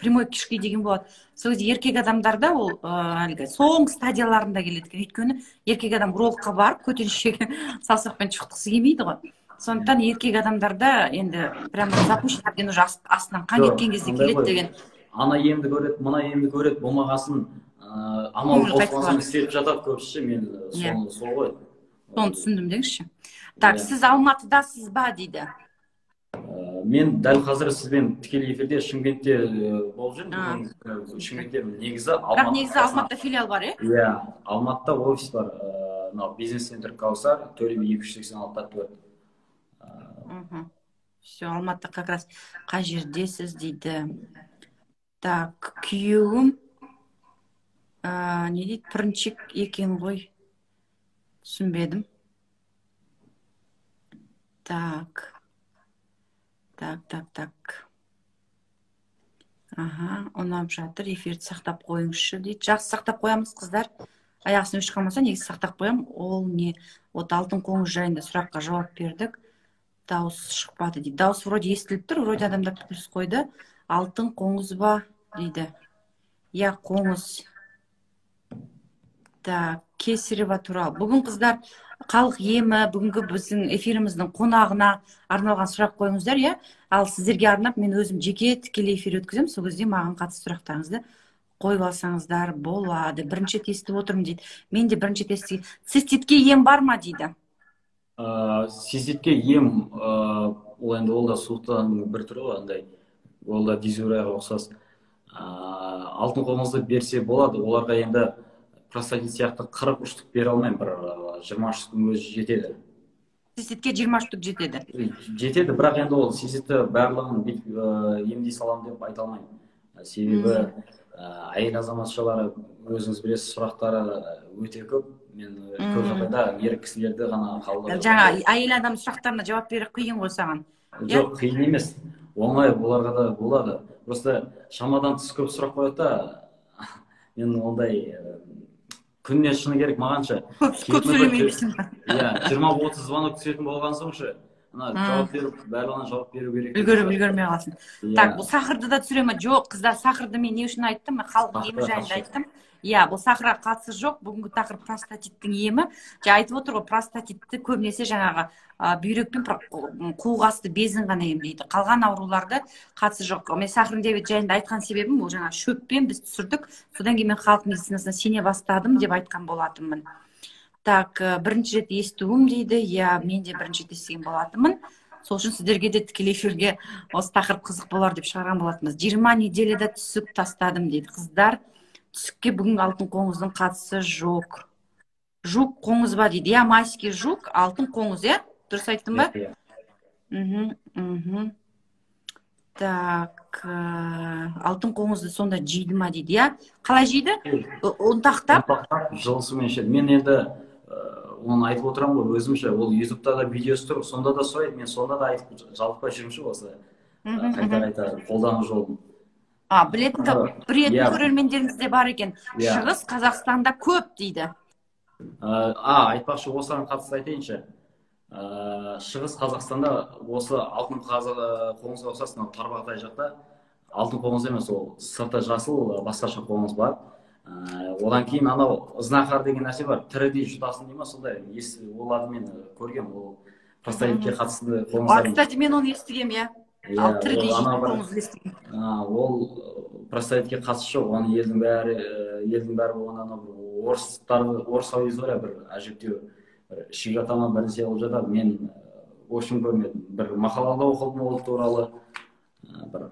прямой кишки деген болады. Сол кезде еркек адамдарда ол соңғы стадияларында келеді. Өйткені еркек адам урологқа барып көтеншегі саусақпен шықтысы келмейді ғой. Сондықтан еркек адамдарда енді прямо запущенный уже астынан қан кеткен кезде келеді деген. Ана емді көреді, мына емді көреді, болмағасын амал қосылмасын істеп жатады көбісі. Мен сол ғой. Соны түсіндім деңізші. Так, сіз Алматыдасыз ба дейді. Мен дәл қазір сізбен тікелей эфирде Шымкентте болып жүрмін. Шымкентте негізі Бірақ негізі Алматыда филиал бар, Иә, Алматыда офис бар. Бизнес-центр Каусар, Төле би 286-4. Все, Алматыда как раз қай жердесіз дейді. Так, күйеуім не дейді, пірінчек екен ғой. Түсінбедім. Так. Ұнап жатыр, эфирді сақтап қойыңызшы дейді. Жақсы сақтап қоямыз, қыздар. Аяқсын өш қалмаса, негізі сақтап қоям. Ол не? Вот алтын қоңыз жайында сұраққа жауап бердік. Дауыс шықпады дейді. Дауыс вроде естіліп тұр, вроде адамдар плюс қойды. Алтын қоңыз ба дейді. Я қоңыз. Так, Кесарева туралы. Бүгін қыздар халық емі, бүгінгі біздің эфиріміздің қонағына арналған сұрақ қойыңыздар, Ал сіздерге арнап мен өзім жеке тікелей эфир өткіземін, сол кезде маған қатысты сұрақтарыңызды қойып алсаңыздар болады. Бірінші естіп отырмын дейді. Мен де бірінші естіп. Циститке ем бар ма дейді? Циститке ем, ол енді ол да суықтан бір түрі ғой, андай. Ол да дизурияға ұқсас. Алтын қоңызды берсе болады. Оларға енді простатит сияқты 40 үштік бере алмаймын, бір 20 үштік өзі жетеді. Циститке 20 үштік жетеді? Жетеді, бірақ енді ол циститті барлығын емдей салам деп айта алмаймын. Себебі әйел азаматшалары өзіңіз білесіз, сұрақтары өте көп. Мен көп жағдайда ер кісілерді ғана қабылдаймын. Жаңа әйел адам сұрақтарына жауап беру қиын ғой саған? Жоқ, қиын емес. Оңай, оларға да болады. Просто шамадан тыс көп сұрақ қояды да, мен ондай күніне шыны керек мағанша. Көп сөйлемеймісің. 20-30 звонок түсетін болған соңшы, жауап беріп, барлығына жауап беру керек. Үлгермей қаласың. Так, бұл сахарды да түсіре ме? Жоқ, қыздар, сахарды мен не үшін айттым? Халық емі жайында айттым. Бұл сахарға қатысы жоқ. Бүгінгі тақырып простатиттің емі. Айтып отыр ғой, простатитті көбінесе жаңағы бүйрекпен қуғасты безін ғана емдейді. Қалған ауруларды қатысы жоқ. Мен сахар диабет жайында айтқан себебім бұл жаңа шөппен біз түсірдік. Содан кейін мен халық медицинасына сене бастадым деп айтқан болатынмын. Так, бірінші рет естуім дейді. Мен де бірінші рет естіген болатынмын. Сол үшін сіздерге де тікелей эфирге осы тақырып қызық болар деп шығарған болатынбыз. 20 неделяда түсік тастадым дейді. Қыздар, түсікке бүгін алтын қоңыздың қатысы жоқ. Жук қоңыз ба дейді. Майский жук, алтын қоңыз, Дұрыс айттым ба? Иә. Так, алтын қоңызды сонда жейді ма дейді, иә? Қалай жейді? Ұнтақтап? Ұнтақтап, жылы сумен ішеді. Мен енді оны айтып отырамын ғой өзімше. Ол ютубта да видеосы тұр, сонда да сұрайды. Мен сонда да айтып жалықпай жүрмін осы қайта қолдану жолын. Білетін көрермендеріміз де бар екен. Шығыс Қазақстанда көп дейді. Айтпақшы, осыған қатысты айтайыншы. Шығыс Қазақстанда осы алтын қоңызға ұқсас, Тарбағатай жақта алтын қоңыз емес, ол сырты жасыл басқаша қоңыз бар. Одан кейін анау знахар деген нәрсе бар, тірідей жұтасын дей ма, сондай оларды мен көргем, ол простатитке қатысты қоңыздар. Кстати, мен оны естігем, иә. Ал тірідей қоңыз естігем. Ол простатитке қатысы жоқ, оны елдің бәрі оған орыс ауыз бар, бір әжептеу ішік жатама бірнәрсе болып жатады. Мен общем көрмедім. Бір мақалада оқыдым ол туралы, бір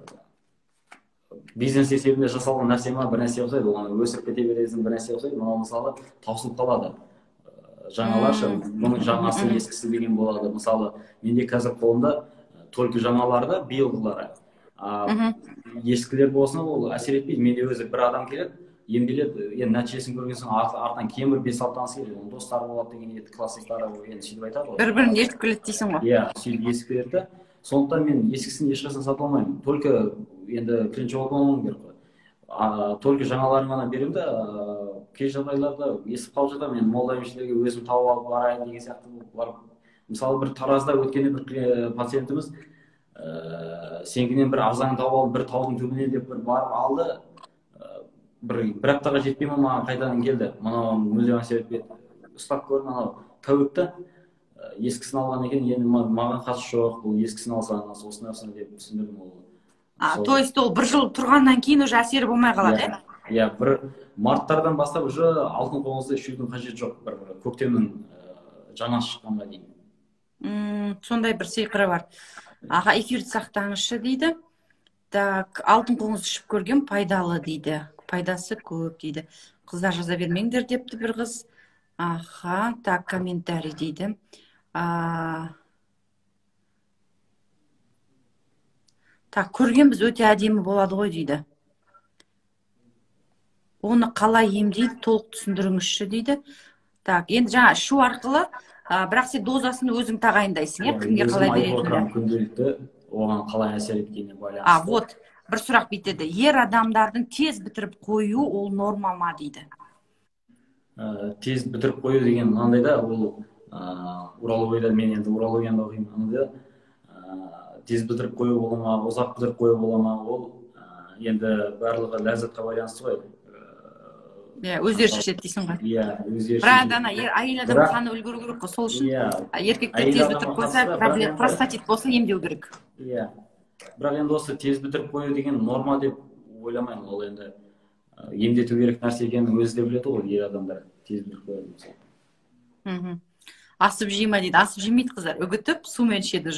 бизнес есебінде жасалған нәрсе ма, бір нәрсе ұқсайды, оны өсіп кете бересің, бір нәрсе ұқсайды. Мынау мысалы таусылып қалады. Жаңаларша, бұның жаңасы ескісі деген болады. Мысалы, менде қазір қолымда только жаңалары, биылғылары. Ескілер болсына ол әсер етпейді. Менде өзі бір адам келеді, емделеді, енді нәтижесін көрген соң артынан кемір 5-6 танысы келеді. Оның достары болады деген еді, класстастары енді сөйтіп айтады ғой. Бір-бірін ертіп келеді дейсің ғой. Иә, сөйтіп есік береді. Сондықтан мен ескісін ешқашан сата алмаймын. Только енді бірінші болмауым керек қой. Только жаңаларын ғана беремін да, кей жағдайларда естіп қалып жатамын, мен молда емшілерге өзім тауып алып барайын деген сияқты барып. Мысалы, бір Таразда өткенде бір пациентіміз сенкінен бір арзан тауып алып, бір таудың түбінен деп бір барып алды. Бір аптаға жетпей ма, маған қайтадан келді. Мынау мүлдем әсер етпеді. Ұстап көрдім, анау тәуіпті ескісін алған екен, енді маған қатысы жоқ, бұл ескісін алсаң, осыны деп түсіндірдім ол. То есть ол бір жыл тұрғаннан кейін уже әсері болмай қалады, иә? Бір марттардан бастап уже алтын қоңызды ішудің қажеті жоқ, бір көктемнің жаңа шыққанға дейін. Сондай бір сиқыры бар. Аға, эфирді сақтаңызшы дейді. Так, алтын қоңыз ішіп көрген пайдалы дейді. Пайдасы көп дейді. Қыздар жаза бермеңдер депті бір қыз. Так, комментарий дейді. Так, көрген біз өте әдемі болады ғой дейді. Оны қалай емдейді, толық түсіндіріңізші дейді. Так, енді жаңа ішу арқылы, бірақ сен дозасын өзің тағайындайсың, кімге қалай беретінді. Күнделікті оған қалай әсер еткеніне байланысты. Вот, бір сұрақ бүйтеді. Ер адамдардың тез бітіріп қою ол норма ма дейді. Тез бітіріп қою деген мынандай да, ол урологияда, мен енді урологияда оқимын, тез бітіріп қою бола ма, ұзақ бітіріп қою бола ма, ол енді барлығы ләззатқа байланысты ғой. Өздері шешеді дейсің ғой. Өздері шешеді. Бірақ әйел адам қаны үлгеру керек қой, сол үшін еркектер тез бітіріп қойса, простатит болса емдеу керек. Бірақ енді осы тез бітіріп қою деген норма деп ойламаймын. Ол енді емдету керек нәрсе екенін өзі де біледі ғой, ер адамдар тез бітіріп қояды. Асып жейма дейді. Асып жемейді қыздар. Үгітіп, сумен ішеді.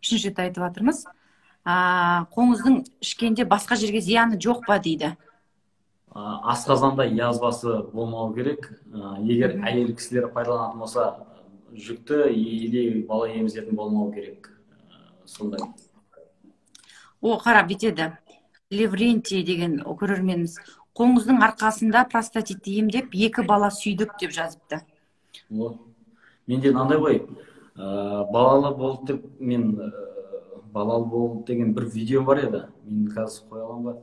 Үшінші рет айтып жатырмыз. Қоңыздың ішкенде басқа жерге зияны жоқ па дейді. Асқазанда язбасы болмау керек. Егер әйел кісілер пайдаланатын болса, жүкті или бала емізетін болмау керек. Сондай. Қарап бүйтеді. Леврентий деген көрерменіміз. Қоңыздың арқасында простатитті емдеп, 2 бала сүйдік деп жазыпты. Менде мынандай ғой, балалы болды деп, мен балалы болды деген бір видео бар еді. Мен қазір қоя аламын ба?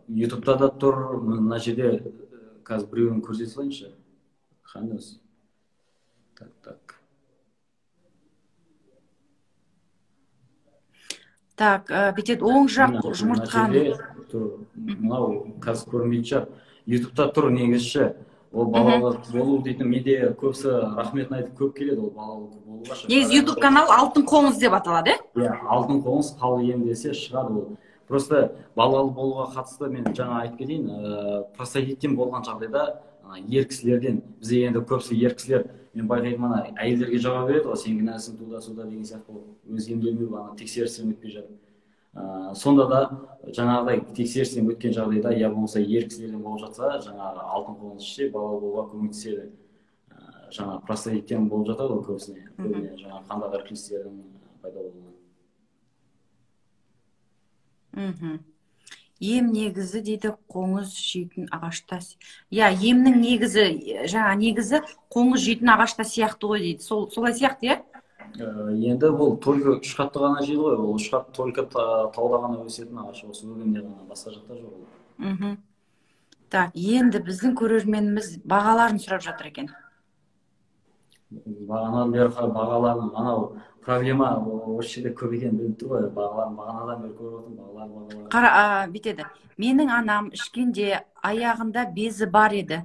Ютубта да тұр, мына жерде қазір біреуін көрсете салайыншы. Қандай осы? Так. Так, бүйтеді, оң жақ жұмыртқаны. Мынау қазір көрмейді шығар. Ютубта тұр негізші. Ол балалы болу дейтін, менде көбісі рахметін айтып көп келеді, ол балалы болуға. Негіз YouTube канал алтын қоңыз деп аталады, алтын қоңыз қалай емдесе шығады ол. Просто балалы болуға қатысты мен жаңа айтып кетейін, простатиттен болған жағдайда ер кісілерден, бізде енді көбісі ер кісілер, мен байқайтын мана әйелдерге жауап береді ғой, сен кінәлісің туда деген сияқты өз емделмеу, тексерістен өтпей жатыр. Сонда да жаңағыдай тексерістен өткен жағдайда, я болмаса ер кісілерден болып жатса, жаңағы алтын қоңыз ішсе, балалы болуға көмектеседі. жаңа простатиттен болып жатады ғой көбісіне. Көбіне жаңа қандағы клистердің пайда болуы. Ем негізі дейді қоңыз жейтін ағашта. Я, емнің негізі, жаңа негізі қоңыз жейтін ағашта сияқты ғой дейді. Солай сияқты, я? Енді бұл только үш қатты ғана жейді ғой. Ол үш қатты только тауда ғана өсетін ағаш. Осы өгемде ғана, басқа жақта жоқ. Так, енді біздің көрерменіміз бағаларын сұрап жатыр екен. Бағанадан бері бағаларын, анау проблема осы жерде көп екенін біліп тұр ғой. Бағанадан бері көріп отырмын, бағалар. Бүйтеді. Менің анам ішкенде аяғында безі бар еді.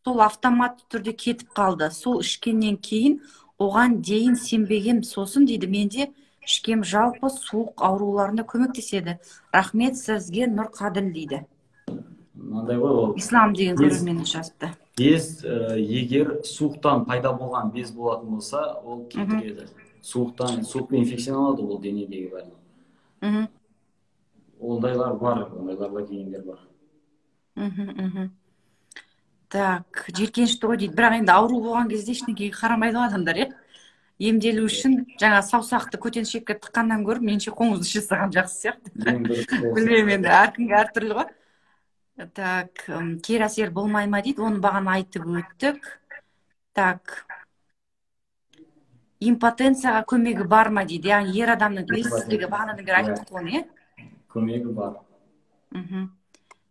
Сол автоматты түрде кетіп қалды. Сол ішкеннен кейін оған дейін сенбегем, сосын дейді, менде ішкем жалпы суық ауруларына көмектеседі. Рахмет сізге, Нұрқаділ дейді. Мынандай ғой, ол Ислам деген көрерменіміз жазыпты. Без егер суықтан пайда болған без болатын болса, ол кетіреді. Суықпен инфекцияланады ол денедегі бәрі. Ондайлар бар, ондайларда кейіндер бар. Так, жиіркенішті ғой дейді. Бірақ енді ауру болған кезде ештеңеге қарамайды ғой адамдар, е? Емделу үшін жаңа саусақты көтеншекке тыққаннан гөрі менше қоңызды іше салған жақсы сияқты. Білмеймін енді, әркімге әртүрлі ғой. Так, кері әсер болмай ма дейді, оны бағана айтып өттік. Так, импотенцияға көмегі бар ма дейді, яғни ер адамның белсіздігі бағанадан бері айттық қой, е? Көмегі бар.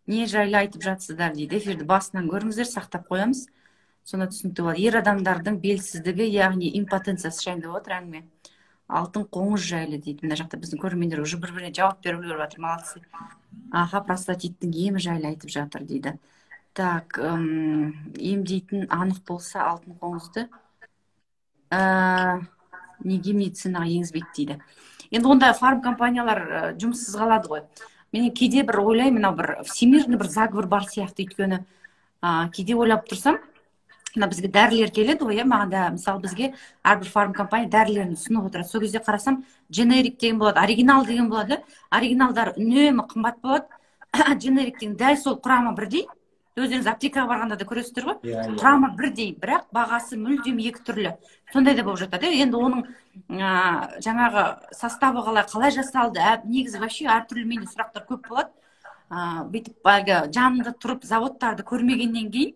Не жайлы айтып жатсыздар дейді, эфирді басынан көріңіздер, сақтап қоямыз. Сонда түсінікті болады. Ер адамдардың белсіздігі, яғни импотенциясы жайында отыр әңгіме. Алтын қоңыз жайлы дейді. Мына жақта біздің көрермендер уже бір-біріне жауап беріп үлгеріп жатыр, молодцы. Аха, простатиттің емі жайлы айтып жатыр дейді. Так, емдейтін анық болса алтын қоңызды неге медицинаға енгізбейді дейді. Енді онда фарм компаниялар жұмыссыз қалады ғой. Мен кейде бір ойлаймын, мынау бір всемирный бір заговор бар сияқты, өйткені кейде ойлап тұрсам, мына бізге дәрілер келеді ғой, маған да мысалы бізге әрбір фарм компания дәрілерін ұсынып отырады. Сол кезде қарасам, дженерик деген болады, оригинал деген болады. Оригиналдар үнемі қымбат болады. Дженериктің дәл сол құрамы бірдей. Өздеріңіз аптекаға барғанда да көресіздер ғой. Құрамы бірдей, бірақ бағасы мүлдем екі түрлі. Сондай да болып жатады. Енді оның жаңағы составы қалай жасалды, негізі вообще әртүрлі менде сұрақтар көп болады. Бүйтіп жанында тұрып заводтарды көрмегеннен кейін,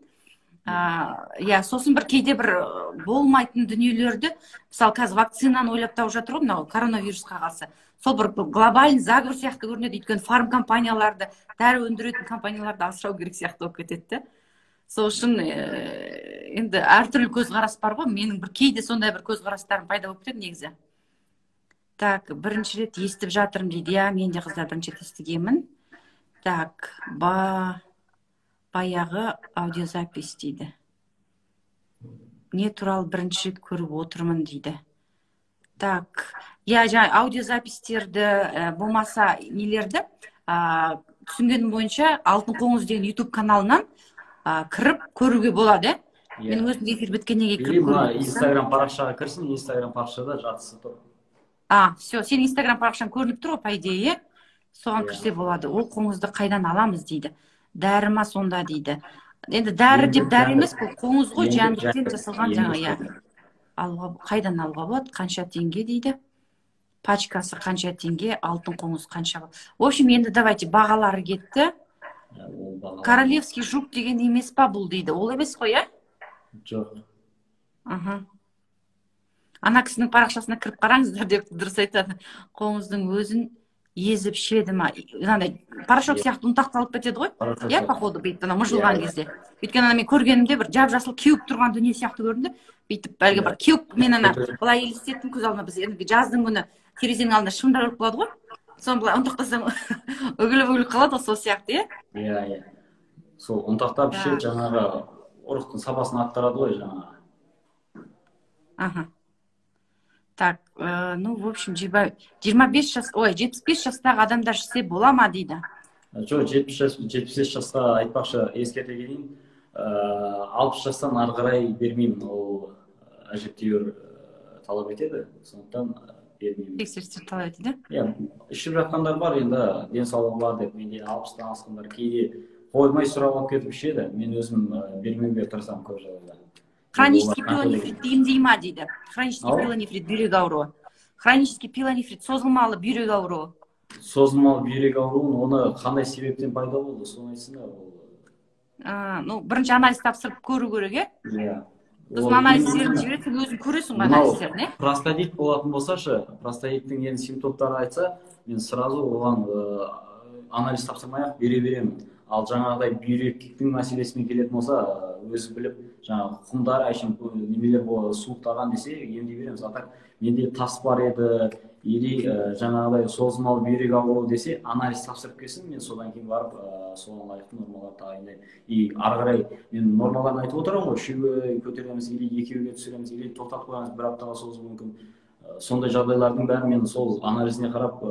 сосын бір кейде бір болмайтын дүниелерді, мысалы қазір вакцинаны ойлап тауып жатыр ғой, мынау коронавирусқа қарсы. Сол бір глобальный заговор сияқты көрінеді, өйткені фарм компанияларды, дәрі өндіретін компанияларды асырау керек сияқты болып кетеді. Сол үшін енді әртүрлі көзқарас бар ғой, менің бір кейде сондай бір көзқарастарым пайда болып кетеді негізі. Так, бірінші рет естіп жатырмын дейді. Я, мен де қыздар бірінші рет естігенмін. Так, баяғы аудиозапись дейді. Не туралы бірінші рет көріп отырмын дейді. Так, аудиозапистерді болмаса нелерді түсінгенім бойынша Алтын қоңыз деген YouTube каналынан кіріп көруге болады. Мен өзім эфир біткеннен кейін кіріп көруге. Инстаграм парақшаға кірсін, Инстаграм парақшада жатысы тұр. Все, сен Инстаграм парақшаң көрініп тұр ғой, по идее, соған кірсе болады. Ол қоңызды қайдан аламыз дейді. Дәрі ма сонда дейді. Енді дәрі деп дәрі емес, қоңыз ғой, жәндіктен жасалған жаңа. Қайдан алуға болады, қанша теңге дейді. Пачкасы қанша теңге, алтын қоңыз қанша болады. В общем, енді давайте бағалары кетті. Королевский жук деген емес па бұл дейді. Ол емес қой, я? Жоқ. Ана кісінің парақшасына кіріп қараңыздар деп дұрыс айтады. Қоңыздың өзін езіп ішеді ма? Порошок сияқты ұнтақталып кетеді ғой? Я, походу, бүйтіп, мұжылған кезде. Өйткені мен көргенімде бір жап-жасыл кеуіп тұрған дүние сияқты көрінді. Бүйтіп, бәлгі бір кеуіп, мен былай елестеттім көз алдына. Біз жаздың күні терезенің алдында шымдар өліп қалады ғой? Соны былай ұнтақтасаң өгіліп қалады, сол сияқты, иә? Иә. Сол ұнтақтап ішеді, жаңағы ұрықтың сапасын арттырады ғой, жаңағы. Так, в общем, 75 жастағы адамдар ішсе бола ма дейді? Жоқ, 75 жасқа айтпақшы ескерте кетейін, 60 жастан ары қарай бермеймін, ол әжептәуір талап етеді, сондықтан бермеймін. Тексерістер талап етеді? Иә, ішіп жатқандар бар, енді денсаулығы бар деп, менде 60-тан асқандар кейде қоймай сұрап алып кетіп ішеді, мен өзім бермеуге тырысамын көп жағдайда. Хронический пилонефритті емдей ма дейді. Хронический пилонефрит бүйрек ауруы. Хронический пилонефрит созылмалы бүйрек ауруы. Созылмалы бүйрек ауруын оны қандай себептен пайда болды, соны айтсыңдар. Ну, бірінші анализ тапсырып көру керек, е? Иә. Сосын анализдерін жібереді, сен өзің көресің ғой анализдерін, е? Простатит болатын болсашы, простатиттің енді симптомдары айтса, мен сразу оған анализ тапсырмай-ақ бере беремін. Ал жаңағыдай бүйректің мәселесімен келетін болса, өзі біліп, жаңағы құмдар, әшім немелер болады, суықтаған десе, емдей береміз. Атақ, менде тас бар еді, или жаңағыдай созылмалы бүйрек ауруы десе, анализ тапсырып келсін, мен содан кейін барып, соған лайықты нормалар тағайындаймын. И ары қарай мен нормаларын айтып отырамын ғой, үшеуге көтереміз, или екеуге түсіреміз, или тоқтатып қоямыз, бір аптаға созылуы мүмкін. Сондай жағдайлардың бәрін мен сол анализіне қарап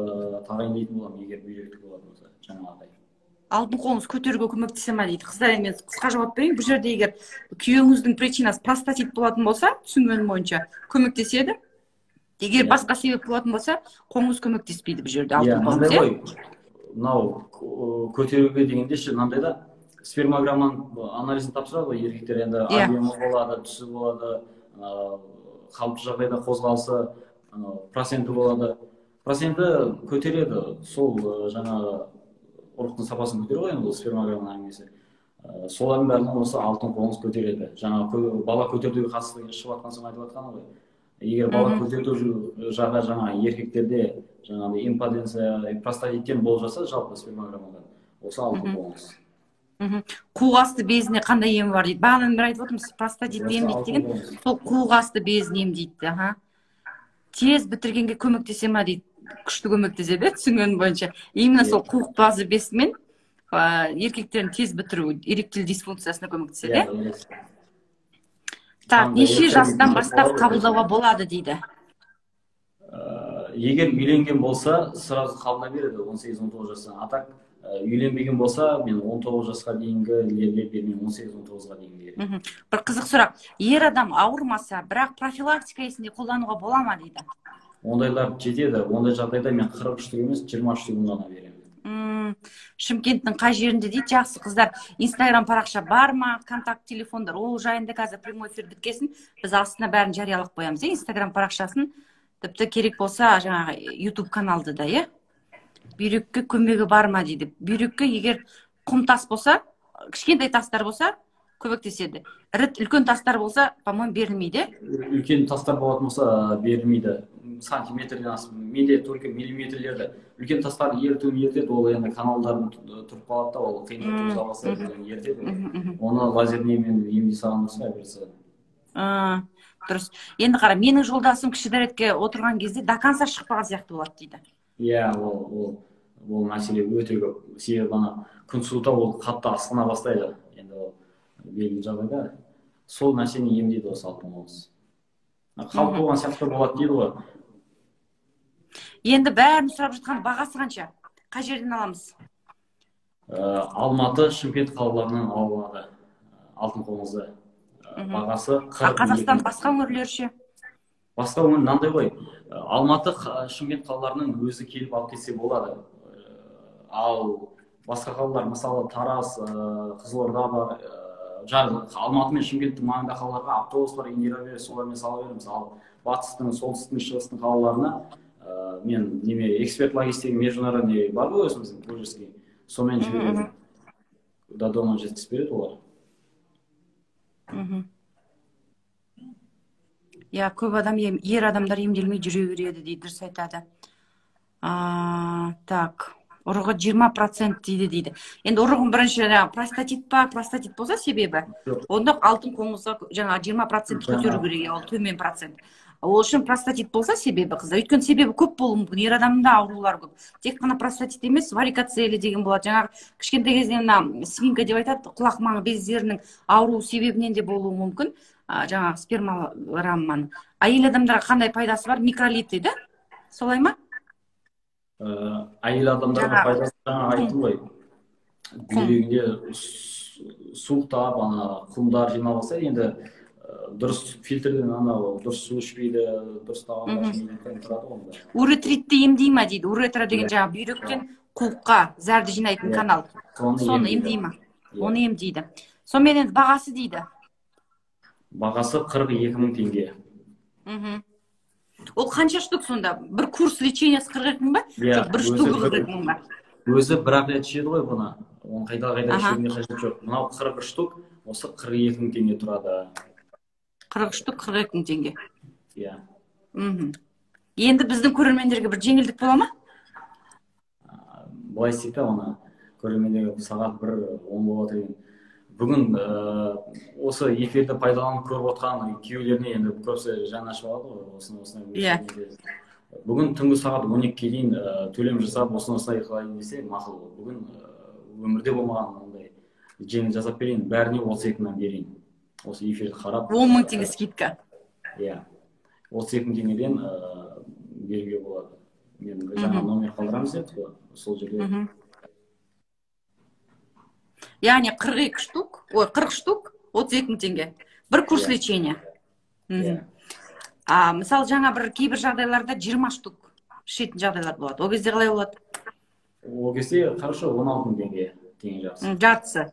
тағайындайтын боламын, егер бүйректік болатын болса, жаңағыдай. Алтын қолыңыз көтеруге көмектесе ма дейді. Қыздар, мен қысқа жауап берейін. Бұл жерде егер күйеуіңіздің причинасы простатит болатын болса, түсінгенім бойынша көмектеседі. Егер басқа себеп болатын болса, қолыңыз көмектеспейді бұл жерде алтын қолыңыз, е? Мынау көтеруге дегенде ше, мынандай да спермограмманың анализін тапсырады ғой еркектер, енді объемы болады, түсі болады, қалыпты жағдайда қозғалысы, проценті болады. Проценті көтереді, сол жаңағы ұрықтың сапасын көтеру ғой, бұл спермограмманың әңгімесі. Солардың бәрін осы алтын қолыңыз көтереді. Жаңағы бала көтеруге қатысты шығып жатқан соң айтып жатқаны ғой. Егер бала көтеру жағы жаңағы еркектерде жаңағы импотенция, простатиттен болып жатса, жалпы спермограммадан, осы алтын қолыңыз. Қуғасты безіне қандай ем бар дейді. Бағанадан бір айтып отырмыз, простатит емдейді деген, сол қуғасты безін емдейді. Тез бітіргенге көмектесе ма дейді. Күшті көмектеседі, түсінгенім бойынша. Именно сол қуық базы безімен еркектерін тез бітіру, эректиль дисфункциясына көмектеседі. Так, неше жастан бастап қабылдауға болады дейді. Егер үйленген болса, сразу қабылдай береді 18-19 жастан. Атак, үйленбеген болса, мен 19 жасқа дейінгі лерлер бермеймін, 18-19-ға дейін беремін. Бір қызық сұрақ, ер адам ауырмаса, бірақ профилактика есінде қолдануға бола ма дейді? Ондайлар жетеді, ондай жағдайда мен 43 емес, 23 күн ғана беремін. Шымкенттің қай жерінде дейді, жақсы қыздар, инстаграм парақша бар ма, контакт телефондар, ол жайында қазір прямой эфир біткесін, біз астына бәрін жариялап қоямыз, инстаграм парақшасын, тіпті керек болса жаңағы YouTube каналды да, е? Бүйрекке көмегі бар ма дейді. Бүйрекке егер құм тас болса, кішкентай тастар болса, көмектеседі. Үлкен тастар болса, по-моему, берілмейді. Үлкен тастар болатын болса, берілмейді. Сантиметрден асып, менде только миллиметрлерді. Үлкен тастар ертеді, ол енді каналдарын тұрып қалады да, ол қиындық туғыза бастайды, ертеді. Оны лазермен емдей салған болса, операция. Дұрыс. Енді қара, менің жолдасым кіші дәретке отырған кезде до конца шықпаған сияқты болады дейді. Иә, ол мәселе өте көп. Себебі ана күн суыта ол қатты асқына бастайды. Енді ол белгілі жағдайда сол нәрсені емдейді осы алтын қолыңыз. Қалып болған сияқты болады дейді ғой. Енді бәрін сұрап жатқан бағасы қанша? Қай жерден аламыз? Алматы, Шымкент қалаларынан алынады алтын қолыңызды. Бағасы Қазақстан басқа өңірлер ше? Басқа өңір мынандай ғой. Алматы, Шымкент қалаларының өзі келіп алып кетсе болады. Ал басқа қалалар, мысалы Тараз, Қызылорда бар, Алматы мен Шымкенттің маңында қалаларға автобустар индира береді, солармен сала береміз. Ал батыстың, солтүстіктің, шығыстың қалаларына мен эксперт логистика международный бар ғой өзіміздің Куржский, сонымен жіберемін. До дома жеткізіп береді олар. Я, көп адам, ер адамдар емделмей жүре береді дейді, дұрыс айтады. Так, ұрығы 20% дейді. Енді ұрығын бірінші простатит па, простатит болса себебі, онда алтын қолыңызға жаңа 20% көтеру керек, ол төмен процент. Ол үшін простатит болса себебі, қыздар, өйткені себебі көп болуы мүмкін, ер адамда аурулар көп. Тек қана простатит емес, варикоцеле деген болады. Жаңағы кішкентай кезден свинка деп айтады, құлақ маңы бездерінің ауру себебінен де болуы мүмкін. Жаңағы спермограмманың. Әйел адамдарға қандай пайдасы бар? Микролит дейді, солай ма? Әйел адамдарға пайдасы жаңа айттым ғой. Бүйрегінде суықтап, құмдар жиналса, енді дұрыс фильтрден дұрыс су ішпейді, дұрыс тағамдар жемейді, тұрады онда. Уретритті емдей ма дейді. Уретра деген жаңа бүйректен қуыққа зәрді жинайтын канал. Соны емдей ма? Оны емдейді. Сонымен енді бағасы дейді. бағасы 42.000 теңге. Ол қанша штук сонда? Бір курс лечениесі 42 мың ба? Жоқ, бір штугы 42 мың ба? Өзі бір-ақ рет ішеді ғой бұны. Оны қайта-қайта ішуіне қажет жоқ. Мынау 41 штук, осы 42.000 теңге тұрады. 40 штук 42 мың теңге. Иә. Енді біздің көрермендерге бір жеңілдік бола ма? Былай істейді оны. Көрермендерге сағат 1:10 болып отыр. Бүгін осы эфирді пайдаланып көріп отқан күйеулеріне енді көбісі жаны ашып алады ғой. Осыны. Бүгін түнгі сағат 12-ге дейін төлем жасап, осыны қылайын десе мақұл. Бүгін өмірде болмаған ондай жеңіл жасап берейін. Бәріне 32 мыңнан берейін. Осы эфирді қарап. 10 мың теңге скидка. Иә. 32 теңгеден беруге болады. Мен жаңа номер қалдырамыз деді, сол жерде. Яғни 42 штук, 40 штук, 32 мың теңге. Бір курс лечения. Мысалы, жаңа кейбір жағдайларда 20 штук ішетін жағдайлар болады. Ол кезде қалай болады? Ол кезде хорошо, 16 мың теңге жақсы. Жартысы.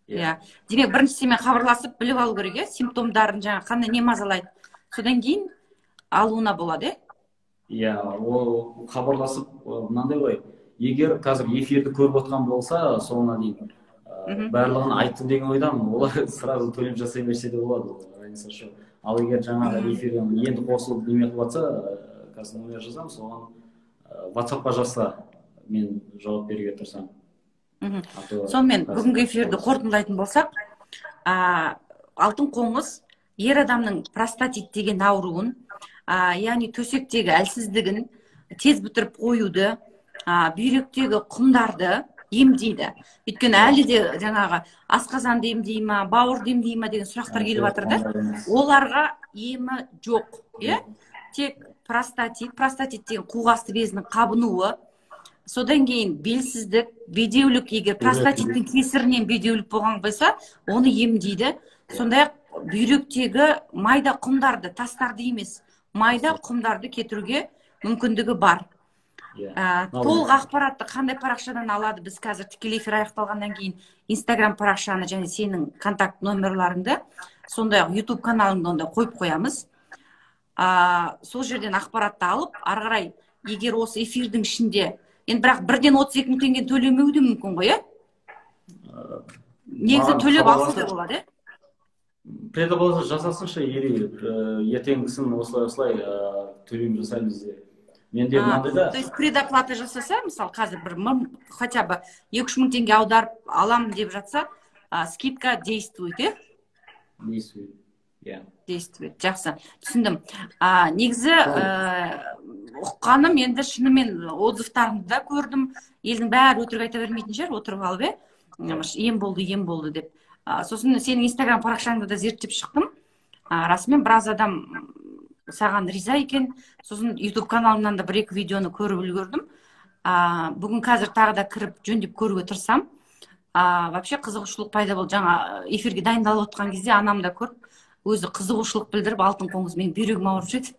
Иә. Демек, біріншісімен хабарласып біліп алу керек, симптомдарын жаңа қандай не мазалайды. Содан кейін алуына болады, Иә, ол хабарласып мынандай ғой. Егер қазір эфирді көріп отқан болса, соңына дейін барлығын айттым деген ойдан, олар сразу төлем жасай берсе де болады. Ал егер жаңағы эфирден енді қосылып неме қылып жатса, қазір номер жазамын, соған WhatsApp-қа жазса, мен жауап беруге тырысамын. Сонымен бүгінгі эфирді қорытындылайтын болсақ, алтын қоңыз ер адамның простатит деген ауруын, яғни төсектегі әлсіздігін тез бітіріп қоюды, бүйректегі құмдарды емдейді. Өйткені әлі де жаңағы асқазанды емдей ма, бауырды емдей ма деген сұрақтар келіп жатыр. Оларға емі жоқ. Тек простатит деген қуғасты безінің қабынуы, содан кейін белсіздік, бедеулік, егер простатиттің кесірінен бедеулік болған болса, оны емдейді. Сондай-ақ бүйректегі майда құмдарды, тастарды емес, майда құмдарды кетіруге мүмкіндігі бар. Толық ақпаратты қандай парақшадан алады? Біз қазір тікелей эфир аяқталғаннан кейін Instagram парақшаны және сенің контакт номерларыңды, сондай-ақ YouTube каналыңды онда қойып қоямыз. Сол жерден ақпаратты алып, ары қарай егер осы эфирдің ішінде, енді бірақ бірден 32 мың теңге төлемеуі де мүмкін ғой, негізі төлеп алса да болады, Предоплата жасасыншы, ертеңгісін осылай төлем жасаймыз де. Менде мынандай да. То есть предоплата жасаса, мысалы қазір хотя бы 2-3 мың теңге аударып аламын деп жатса, скидка действует, Действует, иә. Действует, жақсы. Түсіндім. Негізі ұққаным, енді шынымен отзывтарыңды да көрдім. Елдің бәрі өтірік айта бермейтін жер, отырып алып, ем болды деп. Сосын сенің Instagram парақшаңды да зерттеп шықтым. Расымен біраз адам саған риза екен. Сосын YouTube каналымнан да 1-2 видеоны көріп үлгердім. Бүгін қазір тағы да кіріп жөндеп көруге тырысам. Вообще қызығушылық пайда болды. Жаңа эфирге дайындалып отқан кезде анам да көріп, өзі қызығушылық білдіріп, алтын қоңыз мен бүйрегім ауырып жүреді.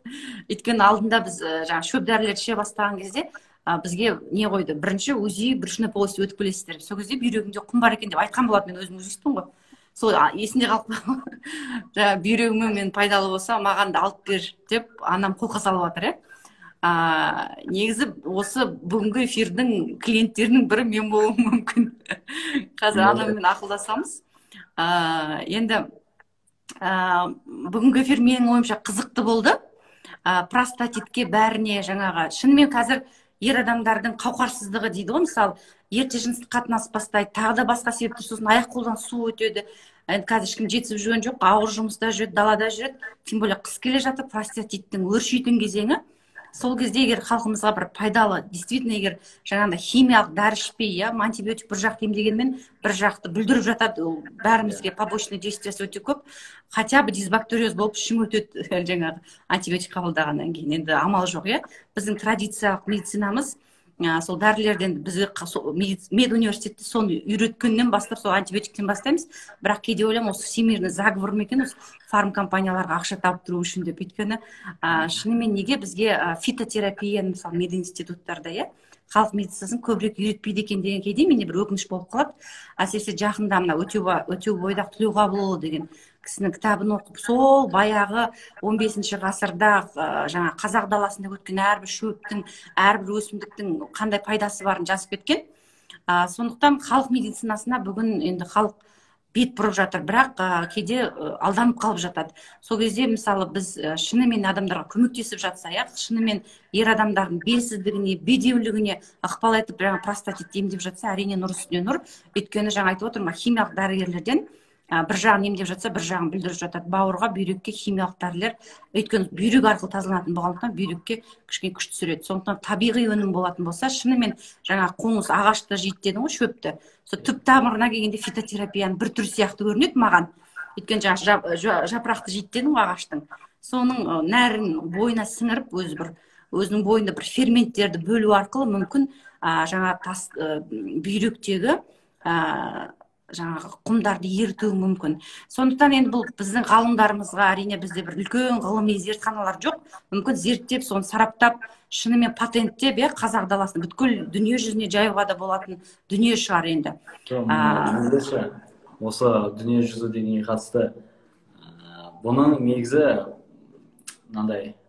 Өйткені алдында біз жаңа шөп дәрілер іше бастаған кезде бізге не қойды? Бірінші УЗИ, брюшной полости өтіп келесіздер. Сол кезде бүйрегімде құм бар екен деп айтқан болады, мен өзім УЗИстпін ғой. Сол есінде қалып бүйрегіме мен пайдалы болса, маған да алып бер деп анам қолқа салып жатыр, Негізі осы бүгінгі эфирдің клиенттерінің бірі мен болуым мүмкін. Қазір анаммен ақылдасамыз. Енді бүгінгі эфир менің ойымша қызықты болды. Простатитке бәріне жаңағы шынымен қазір ер адамдардың қауқарсыздығы дейді ғой, мысалы, ерте жыныстық қатынас бастайды, тағы да басқа себептер, сосын аяқ қолдан су өтеді. Қазір ешкім жетісіп жүрген жоқ, ауыр жұмыста жүреді, далада жүреді. Тем более қыс келе жатыр, простатиттің өршитін кезеңі. Сол кезде егер халқымызға бір пайдалы, действительно егер жаңағында химиялық дәрі ішпей, антибиотик бір жақты емдегенмен бір жақты бүлдіріп жатады, бәрімізге побочный действиясы өте көп. Хотя бы дисбактериоз болып ішің өтеді жаңағы антибиотик қабылдағаннан кейін. Енді амал жоқ, біздің традициялық медицинамыз сол дәрілерден бізге мед университетті соны үйреткеннен бастап сол антибиотиктен бастаймыз. Бірақ кейде ойлаймын, осы всемирный заговор ма екен, осы фарм компанияларға ақша тауып тұру үшін деп. Өйткені шынымен неге бізге фитотерапия, мысалы мединституттарда, халық медицинасын көбірек үйретпейді екен деген кейде менде бір өкініш болып қалады. Әсіресе жақында мына өтеубойдақ Тілеуқабылұлы деген кісінің кітабын оқып, сол баяғы 15 ғасырда жаңа қазақ даласында өткен әрбір шөптің, әрбір өсімдіктің қандай пайдасы барын жазып кеткен. Сондықтан халық медицинасына бүгін енді халық бет бұрып жатыр, бірақ кейде алданып қалып жатады. Сол кезде мысалы біз шынымен адамдарға көмектесіп жатса, шынымен ер адамдардың белсіздігіне, бедеулігіне ықпал етіп, жаңа простатит емдеп жатса, әрине нұр үстіне нұр. Өйткені жаңа айтып отырмын, химиялық дәрігерлерден бір жағын емдеп жатса, бір жағын бүлдіріп жатады. Бауырға, бүйрекке химиялық дәрілер, өйткені бүйрек арқылы тазаланатын болғандықтан бүйрекке кішкене күш түсіреді. Сондықтан табиғи өнім болатын болса, шынымен жаңа қоңыз ағашты жейді дедің ғой, шөпті. Сол түп тамырына келгенде фитотерапияның бір түрі сияқты көрінеді маған. Өйткені жаңа жапырақты жейді дедің ғой ағаштың. Соның нәрін бойына сіңіріп, өзінің бойында бір ферменттерді бөлу арқылы мүмкін жаңа бүйректегі жаңағы құмдарды ерітуі мүмкін. Сондықтан енді бұл біздің ғалымдарымызға, әрине бізде бір үлкен ғылыми зертханалар жоқ. Мүмкін зерттеп, соны сараптап, шынымен патенттеп, қазақ даласында бүткіл дүние жүзіне жаюға да болатын дүние шығар енді. Осы дүние жүзі дегенге қатысты бұның негізі мынандай,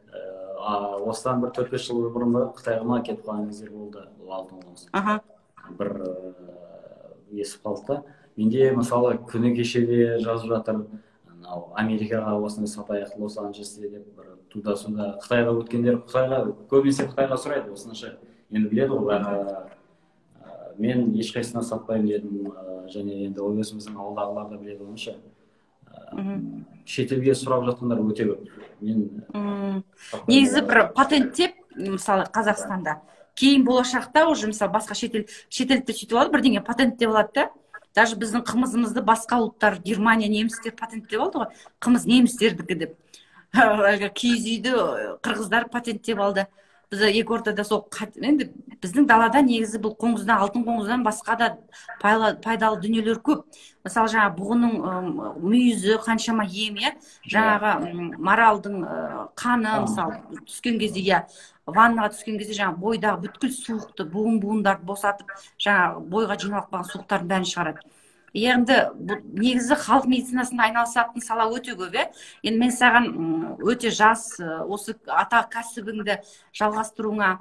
осыдан бір 4-5 жыл бұрын Қытайға кетіп қалған кездер болды, алтын қоңыз. Бір есіп қалды да. Менде мысалы күні кешеде жазып жатыр, Америкаға осыны сатайық, Лос-Анджелесте деп бір туда-суда. Қытайға өткендер, көбінесе Қытайға сұрайды осынша. Енді біледі ғой, мен ешқайсысына сатпаймын дедім, және енді өзіміздің ауылдағылар да біледі онша. Шетелге сұрап жатқандар өте көп. Негізі бір патенттеп, мысалы Қазақстанда, кейін болашақта уже мысалы басқа шетелдікте сөйтіп алады, бірдеңе патенттеп алады да. Даже біздің қымызымызды басқа ұлттар, Германия, немістер патенттеп алды ғой. Қымыз немістердікі деп. Киіз үйді қырғыздар патенттеп алды. Біз екі ортада сол, енді біздің далада негізі бұл қоңыздан, алтын қоңыздан басқа да пайдалы дүниелер көп. Мысалы жаңа бұғының мүйізі қаншама ем, жаңағы маралдың қаны, мысалы түскен кезде, ваннаға түскен кезде жаңа бойдағы бүткіл суықты, буындарды босатып, жаңа бойға жиналып қалған суықтардың бәрін шығарады. Енді негізі халық медицинасында айналысатын сала өте көп. Енді мен саған өте жас, осы ата кәсібіңді жалғастыруыңа,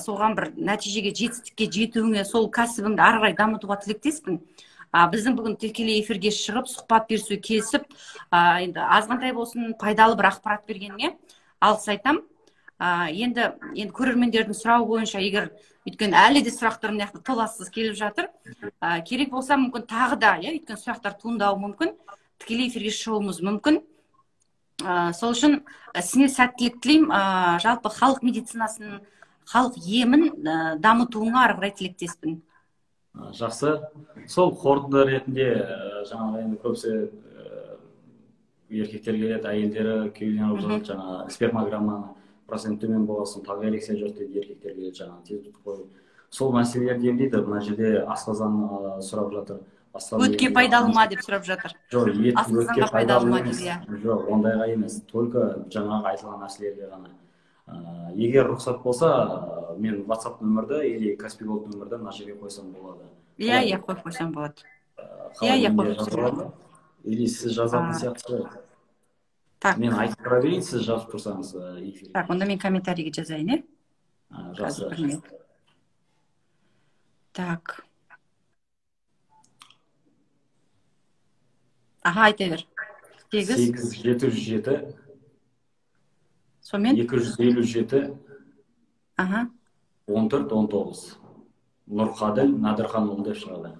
соған бір нәтижеге, жетістікке жетуіңе, сол кәсібіңді ары қарай дамытуға тілектеспін. Біздің бүгін тікелей эфирге шығып, сұхбат берісуге келісіп, енді азғантай болсын пайдалы бір ақпарат бергеніңе алғыс айтам. Енді көрермендердің сұрауы бойынша, егер өйткені әлі де сұрақтар толассыз келіп жатыр, керек болса мүмкін тағы да, өйткені сұрақтар туындауы мүмкін, тікелей эфирге шығуымыз мүмкін. Сол үшін сізге сәттілік тілеймін, жалпы халық медицинасын, халық емін дамытуыңа ары қарай тілектеспін. Жақсы. Сол қорытынды ретінде жаңағы енді көбісі еркектер келеді, әйелдері күйеуінен алып жатады, жаңа спермограмманы процент төмен болғасын, тағы эрекция жоқ дейді, еркектер келеді, жаңағы тез қой. Сол мәселелерді емдейді. Мына жерде асқазан сұрап жатыр. Өтке пайдалы ма деп сұрап жатыр. Жоқ, ет өтке пайдалы емес. дейді. Жоқ, ондайға емес. Только жаңағы айтылған нәрселерге ғана. Егер рұқсат болса, мен WhatsApp нөмірді или Каспий Голд нөмірді мына жерге қойсам болады. Қойып қойсам болады. Қойып қойсам. Или сіз жазатын сияқты. Мен айтып тұра берейін, сіз жазып тұрсаңыз эфирге. Так, онда мен комментарийге жазайын, Жақсы. Так. Айта бер. 8707. Сонымен? 257. 14-19. Нұрқаділ Надырханұлы деп шығады.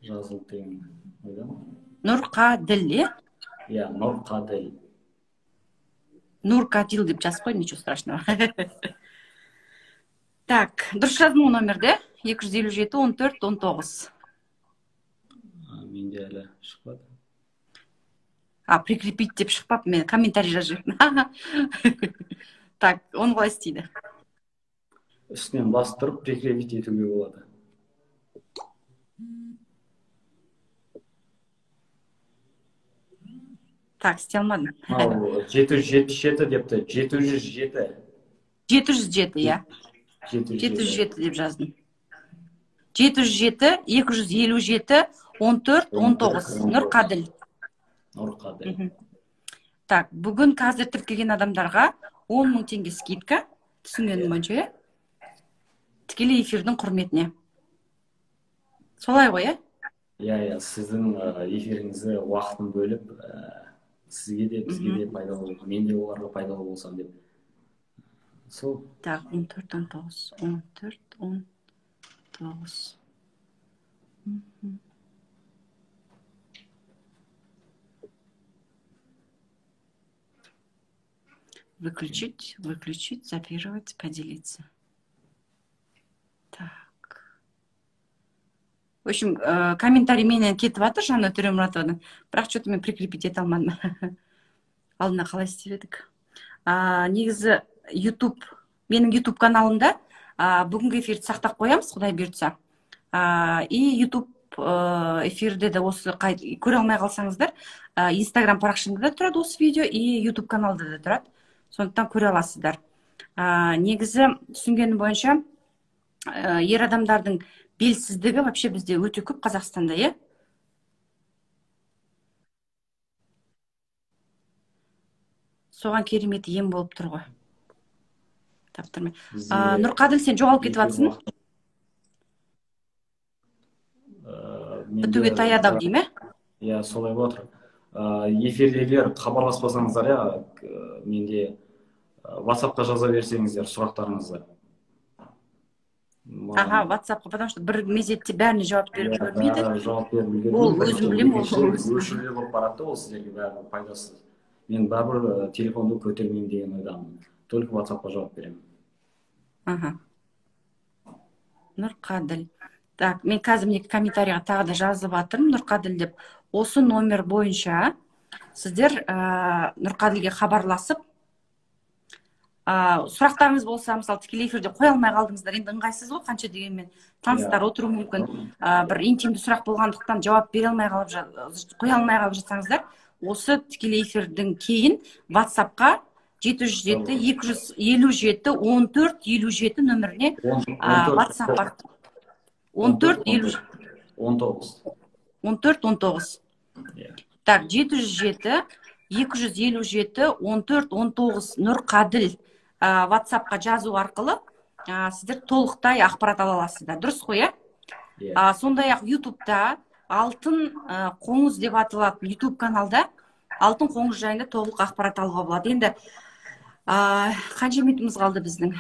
Жазылды деген ойда ма? Нұрқаділ, Нұрқаділ. Нұрқаділ деп жазып қой, ничего страшного. Так, дұрыс жаздың номерді 257-14-19. Менде әлі шықпады. Прикрепить деп шықпап, мен комментарий жазып. Так, оны қалай істейді? Үстінен бастырып, прикрепить етуге болады. Так, істей алмадым. Мынау 777 депті. 707. 707, иә. 707. 707 деп жаздым. 707, 257, 14, 19. Нұрқаділ. Нұрқаділ. Так, бүгін қазір тіркелген адамдарға 10 мың теңге скидка. Түсінгенім бойынша, иә? Тікелей эфирдің құрметіне. Солай ғой, иә? Иә, сіздің эфиріңізді уақытын бөліп, сізге де, бізге де пайдалы, мен де оларға пайдалы болсам деп. Сол. Так, 14, 19, 14, 19. Выключить, записывать, поделиться. Так. В общем, комментарий менен кетіп жатыр Жанна Төремұратованың. Бірақ что-то мен прикрепить ете алмадым. Алдына қалай істеп едік. Негізі YouTube, менің YouTube каналымда бүгінгі эфирді сақтап қоямыз, Құдай бұйыртса. И YouTube эфирде де осы көре алмай қалсаңыздар, Instagram парақшамда да тұрады осы видео, и YouTube каналда да тұрады. Сондықтан көре аласыздар. Негізі түсінгенім бойынша ер адамдардың белсіздігі вообще бізде өте көп Қазақстанда, е? Соған керемет ем болып тұр ғой. Таптырмай. Нұрқаділ, сен жоғалып кетіп жатсың? Бітуге таяды ау дейме? Иә, солай болып отыр. Эфирдегілер хабарласпасаңыздар, менде WhatsApp-қа жаза берсеңіздер сұрақтарыңызды. Аха, WhatsApp-қа, потому что бір мезетте бәріне жауап беріп көрмейді. Жауап беріп үлгермейді. Ол өзім білем, ол өшіріле болып барады, ол сіздерге бәрі пайдасыз. Мен бәрібір телефонды көтермеймін деген ойдамын. Только WhatsApp-қа жауап беремін. Аха. Нұрқаділ. Так, мен қазір міне комментарийға тағы да жазып жатырмын, Нұрқаділ деп. Осы номер бойынша сіздер Нұрқаділге хабарласып, сұрақтарыңыз болса, мысалы тікелей эфирде қоя алмай қалдыңыздар, енді ыңғайсыз ғой, қанша дегенмен таныстар отыруы мүмкін, бір интимді сұрақ болғандықтан жауап бере алмай қалып, қоя алмай қалып жатсаңыздар, осы тікелей эфирдің кейін WhatsApp-қа 707-257-14-57 нөміріне WhatsApp-қа 14-19. Так, 707-257-14-19 Нұрқаділ WhatsApp-қа жазу арқылы сіздер толықтай ақпарат ала аласыздар. Дұрыс қой, е? Сондай-ақ YouTube-та Алтын қоңыз деп аталатын YouTube каналда Алтын қоңыз жайында толық ақпарат алуға болады. Енді қанша минутымыз қалды біздің?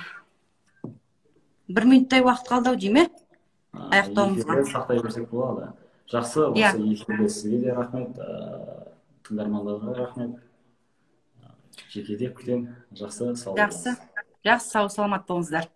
1 минуттай уақыт қалды ау дейме? Аяқтауымызға. Сақтай берсек болады. Жақсы, осы эфирде сізге де рахмет, тыңдармандарға рахмет. Жекеде күтем. Жақсы, сау болыңыз. Жақсы, сау саламат болыңыздар.